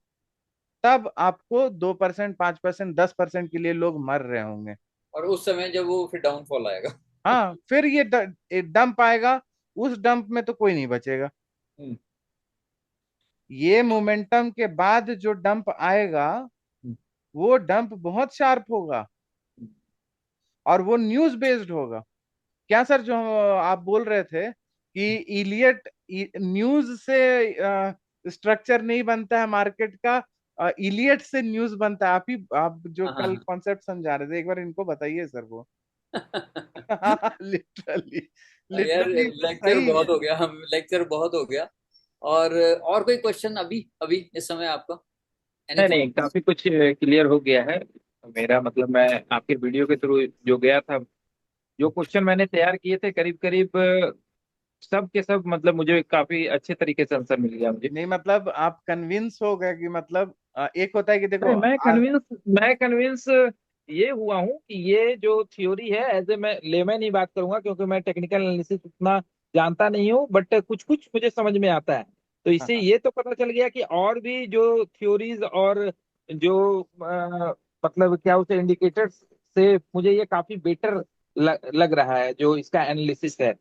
तब आपको 2%, 5%, 10% के लिए लोग मर रहे होंगे। और उस समय जब वो फिर डाउनफॉल आएगा। हाँ, फिर ये डंप आएगा, उस डंप में तो कोई नहीं बचेगा। हम्म। ये मोमेंटम के बाद जो डंप आएगा, वो डंप बहुत शार्प होगा और वो न्यूज बेस्ड होगा। क्या सर, जो आप बोल रहे थे कि इलियट, न्यूज से स्ट्रक्चर नहीं बनता है मार्केट का, इलियट से न्यूज बनता है। आप जो हाँ कल हाँ कॉन्सेप्ट समझा रहे थे, एक बार इनको बताइए सर वो। हाँ। लिटरली, यार लिटरली वो लेक्चर सही बहुत है। हो गया, हम लेक्चर बहुत हो गया। और कोई क्वेश्चन अभी अभी इस समय आपका, नहीं एनीथिंग? नहीं, काफी कुछ क्लियर हो गया है। मेरा मतलब मैं आपके वीडियो के थ्रू जो गया था, जो क्वेश्चन मैंने तैयार किए थे करीब करीब सब के सब, मतलब मुझे काफी अच्छे तरीके से आंसर मिल गया मुझे। नहीं मतलब आप कन्विंस हो गए कि मतलब एक होता है कि देखो नहीं, मैं कन्विंस ये हुआ हूँ कि ये जो थ्योरी है, एज ए मैं लेमैन ही बात करूंगा क्योंकि मैं टेक्निकल एनालिसिस उतना जानता नहीं हूँ, बट कुछ कुछ मुझे समझ में आता है। तो हाँ इससे हाँ ये तो पता चल गया कि और भी जो थ्योरीज और जो मतलब क्या उसे इंडिकेटर्स से मुझे ये काफी बेटर लग रहा है जो इसका एनालिसिस है।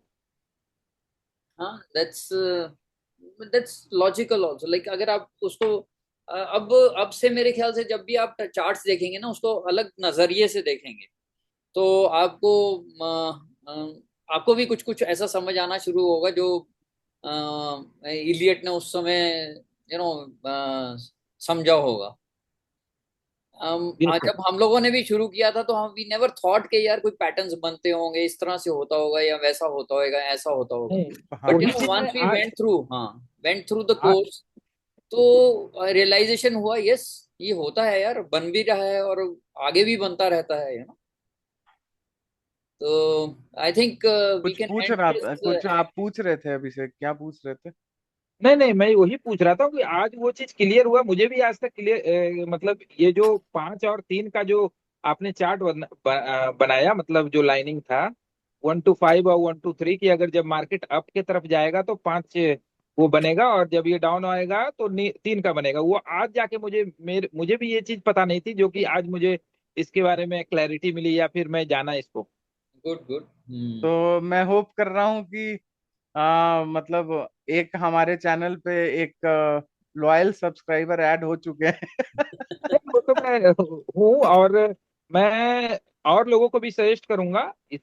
हाँ, दैट्स लॉजिकल ऑल्सो, लाइक अगर आप उसको अब से मेरे ख्याल से जब भी आप चार्ट्स देखेंगे ना, उसको अलग नजरिए से देखेंगे, तो आपको भी कुछ कुछ ऐसा समझ आना शुरू होगा जो इलियट ने उस समय समझा होगा। आज बिल्कुल। जब हम लोगों ने भी शुरू किया था तो हम वी नेवर थॉट के यार कोई पैटर्न्स बनते होंगे, इस तरह से होता होगा या वैसा होता होगा, ऐसा होता होगा। नहीं, बट हाँ वही चीज मैं वंस वी आज वेंट थ्रू, हाँ, वेंट थ्रू द कोर्स, तो रियलाइजेशन हुआ, यस, ये होता है यार, बन भी रहा है और आगे भी बनता रहता है, तो आई थिंक वी कुछ कैन पूछ एंड रहा था, दिस। कुछ आप पूछ रहे थे अभिषेक, क्या पूछ रहे थे? नहीं नहीं, मैं वही पूछ रहा था कि आज वो चीज क्लियर हुआ मुझे भी आज तक क्लियर, मतलब ये जो 5 और 3 का जो आपने चार्ट बनाया, मतलब जो लाइनिंग था 1 to 5 और 1 to 3 की, अगर जब मार्केट अप के तरफ जाएगा तो 5 वो बनेगा, और जब ये डाउन आएगा तो 3 का बनेगा। वो आज जाके मुझे भी ये चीज पता नहीं थी, जो कि आज मुझे इसके बारे में क्लैरिटी मिली, या फिर मैं जाना इसको। Good good. हम्म। तो मैं होप कर रहा हूँ कि मतलब एक हमारे चैनल पे एक लॉयल सब्सक्राइबर ऐड हो चुके हैं। नहीं, वो तो मैं हूँ, और मैं और लोगों को भी सजेस्ट करूंगा इस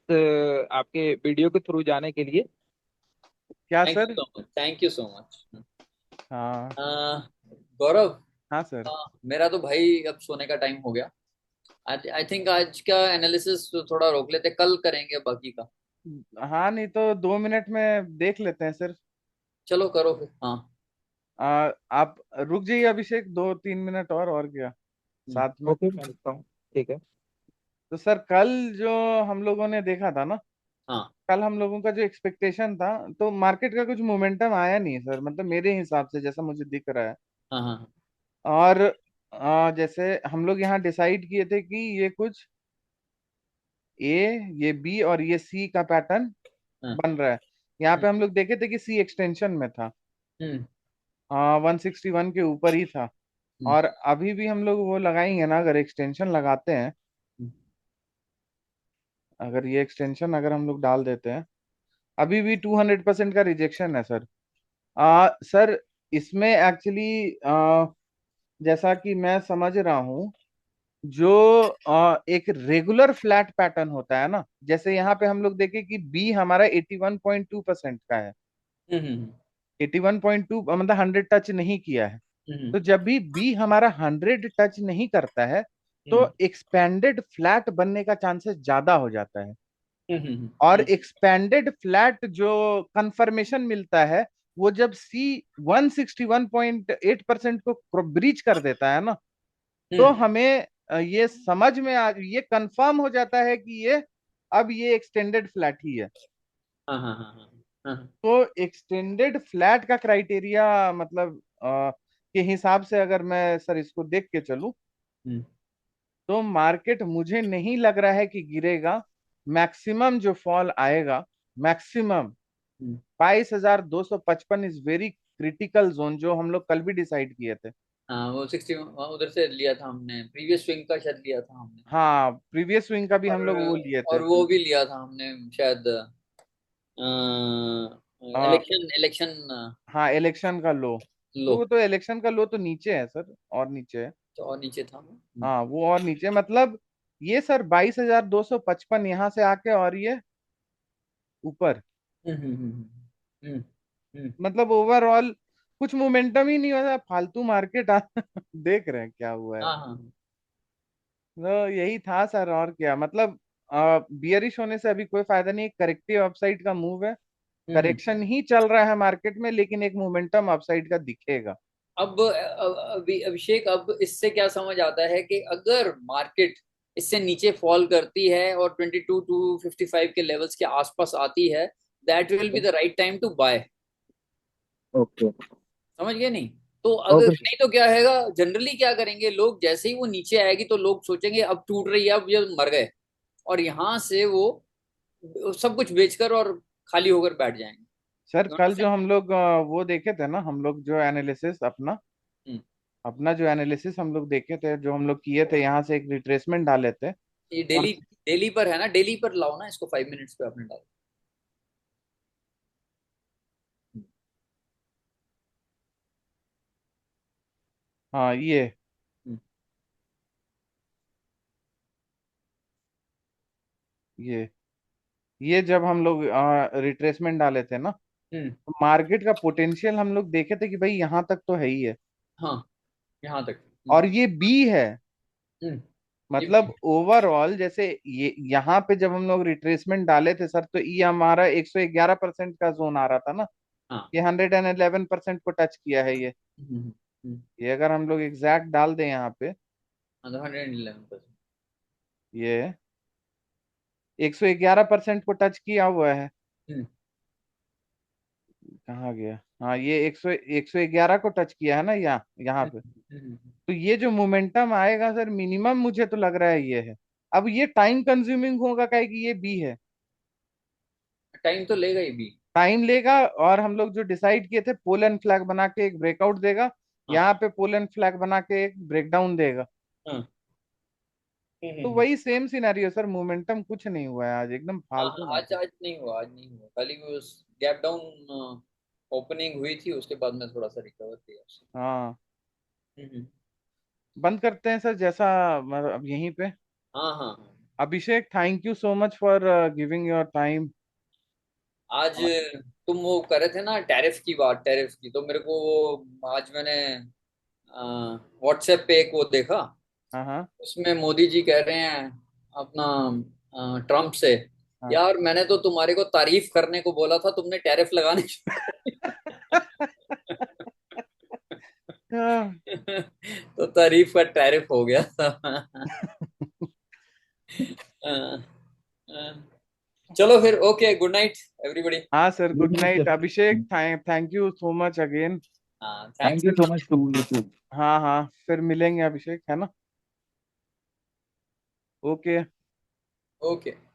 आपके वीडियो के थ्रू जाने के लिए। क्या thank you sir? So much, thank you so much. हाँ। गौरव, हाँ सर। मेरा तो भाई अब सोने का टाइम हो गया। आई थिंक आज का एनालिसिस थोड़ा रोक लेते, कल करेंगे बाकी का। हाँ, नहीं तो 2 मिनट में देख लेते हैं सर। चलो करो फिर, हाँ। आप रुक जाइए अभिषेक, 2-3 मिनट और क्या, हम्म। साथ में। ओके, मैं लिखता हूँ। ठीक है। तो सर कल जो हम लोगों ने देखा था ना, हाँ कल हम लोगों का जो एक्सपेक्टेशन था, तो मार्केट का कुछ मोमेंटम आया नहीं है सर, मतलब मेरे हिसाब से जैसा मुझे दिख रहा है। हाँ हाँ और जैसे हम लोग यहाँ डिसाइड किए थे कि ये कुछ ए, ये बी और ये सी का पैटर्न हाँ। बन रहा है। यहाँ हम्म पे हम लोग देखे थे कि सी एक्सटेंशन में था, हम्म 161 के ऊपर ही था। हम्म और अभी भी हम लोग वो लगाएंगे ना, अगर एक्सटेंशन लगाते हैं, हम्म अगर ये एक्सटेंशन अगर हम लोग डाल देते हैं, अभी भी 200% का रिजेक्शन है सर। सर इसमें एक्चुअली जैसा कि मैं समझ रहा हूँ, जो एक रेगुलर फ्लैट पैटर्न होता है ना, जैसे यहाँ पे हम लोग देखें कि बी हमारा 81.2% का है। हम्म 81.2 मतलब 100 टच नहीं किया है। हम्म तो जब भी बी हमारा 100 टच नहीं करता है, तो हम्म एक्सपेंडेड फ्लैट बनने का चांसेस ज्यादा हो जाता है। हम्म और एक्सपेंडेड फ्लैट जो कंफर्मेशन मिलता है, वो जब सी 161.8% को ब्रीच कर देता है ना, तो हम्म, हमें ये समझ में ये कंफर्म हो जाता है कि ये अब ये एक्सटेंडेड फ्लैट ही है। हाँ हाँ हाँ हाँ हाँ तो एक्सटेंडेड फ्लैट का क्राइटेरिया मतलब के हिसाब से अगर मैं सर इसको देख के चलूं, हम्म तो मार्केट मुझे नहीं लग रहा है कि गिरेगा। मैक्सिमम जो फॉल आएगा, maximum hmm. 22,255 is very critical zone, जो हम लोग कल भी डिसाइड किए थे। हाँ, वो 60 उधर से लिया था हमने, प्रीवियस स्विंग का शायद लिया था हमने। हाँ, प्रीवियस स्विंग का भी और हम लोग वो लिए थे। और वो भी लिया था हमने शायद, इलेक्शन इलेक्शन हाँ, इलेक्शन का लो। तो लो। वो तो इलेक्शन का लो तो नीचे है सर, और नीचे है। तो और नीचे था वो। हाँ, वो और नीचे मतलब ये सर 22,255 यहाँ से आके, और ये ऊपर, हम्म हम्म हम्म हम्म हम्म। मतलब ओवरऑल कुछ मोमेंटम ही नहीं होता, फालतू मार्केट देख रहे हैं क्या हुआ है। हाँ हाँ तो यही था सर, और क्या मतलब, बियरिश होने से अभी कोई फायदा नहीं, करेक्टिव अपसाइड का मूव है। हम्म। करेक्शन ही चल रहा है मार्केट में, लेकिन एक मोमेंटम अपसाइड का दिखेगा। अभिषेक, अब इससे क्या समझ आता है कि अगर मार्केट इससे नीचे फॉल करती है और 22 to 55 के लेवल्स के आसपास आती है, that will be the right time to buy. Okay समझ गए नहीं? तो अगर ओके। नहीं तो क्या है, जनरली क्या करेंगे लोग, जैसे ही वो नीचे आएगी तो लोग सोचेंगे अब टूट रही है, अब ये मर गए, और यहां से वो सब कुछ बेचकर और खाली होकर बैठ जाएंगे। सर You कल जो understand? हम लोग वो देखे थे ना, हम लोग जो एनालिसिस अपना हम्म अपना जो एनालिसिस हम लोग देखे थे, जो हम लोग किए थे, यहाँ से एक रिट्रेसमेंट डाले थे। ये और डेली, डेली पर है ना, डेली पर लाओ ना इसको, 5 मिनट्स पे आपने डाला। हाँ हम्म। ये ये जब हम लोग रिट्रेसमेंट डाले थे ना, हम्म। तो मार्केट का पोटेंशियल हम लोग देखे थे कि भाई यहाँ तक तो है ही है। हाँ, यहाँ तक। और ये बी है। हम्म। ये मतलब ओवरऑल जैसे ये यहाँ पे जब हम लोग रिट्रेसमेंट डाले थे सर, तो ये हमारा 111% का जोन आ रहा था ना। हाँ। ये 111% को टच किया है ये। हम्म। हम्म। ये अगर हम लोग एग्जैक्ट डाल दें यहाँ पे, हाँ, तो 111%। ये 111% को टच किया हुआ है। हम्म। कहाँ गया? हाँ, ये 111 को टच किया है ना यहाँ यहाँ पे। हम्म। तो ये जो मोमेंटम आएगा सर, मिनिमम मुझे तो लग रहा है ये है। अब ये टाइम कंज्यूमिंग होगा, क्या है कि ये बी है। टाइम तो लेगा ही भी। टाइम लेगा। और हम लोग जो डिसाइड किए थे, पोल एंड फ्लैग बना के एक ब्रेकआउट देगा, हाँ। यहाँ पे पोल एंड फ्लैग बना के एक ब्रेकडाउन देगा। हाँ। तो वही सेम सिनेरियो सर, मोमेंटम कुछ नहीं हुआ है आज, एकदम हाँ, फालतू आज मार्केट। आज नहीं हुआ, आज नहीं हुआ, खाली वो गैप डाउन ओपनिंग हुई थी, उसके बाद में थोड़ा सा रिकवर किया उससे। हाँ, हम्म। बंद करते हैं सर जैसा, मतलब अब यहीं पे। हाँ हाँ हाँ। Abhishek, thank you so much for giving your time. आज तुम वो कर रहे थे ना टैरिफ की बात, टैरिफ की, तो मेरे को वो आज मैंने व्हाट्सएप पे एक वो देखा, हाँ हाँ उसमें मोदी जी कह रहे हैं अपना ट्रम्प से, हाँ। यार मैंने तो तुम्हारे को तारीफ करने को बोला था, तुमने टैरिफ लगाने शुरू कर दिया। हाँ। तो तारीफ का टैरिफ हो गया था। अ, अ, चलो फिर, ओके, गुड नाइट एवरीबॉडी। हाँ sir, good good night night sir. Abhishek, thank you so much again. हाँ, thank thanks. You so much to you too. हाँ हाँ, फिर मिलेंगे अभिषेक, है ना? ओके। ओके।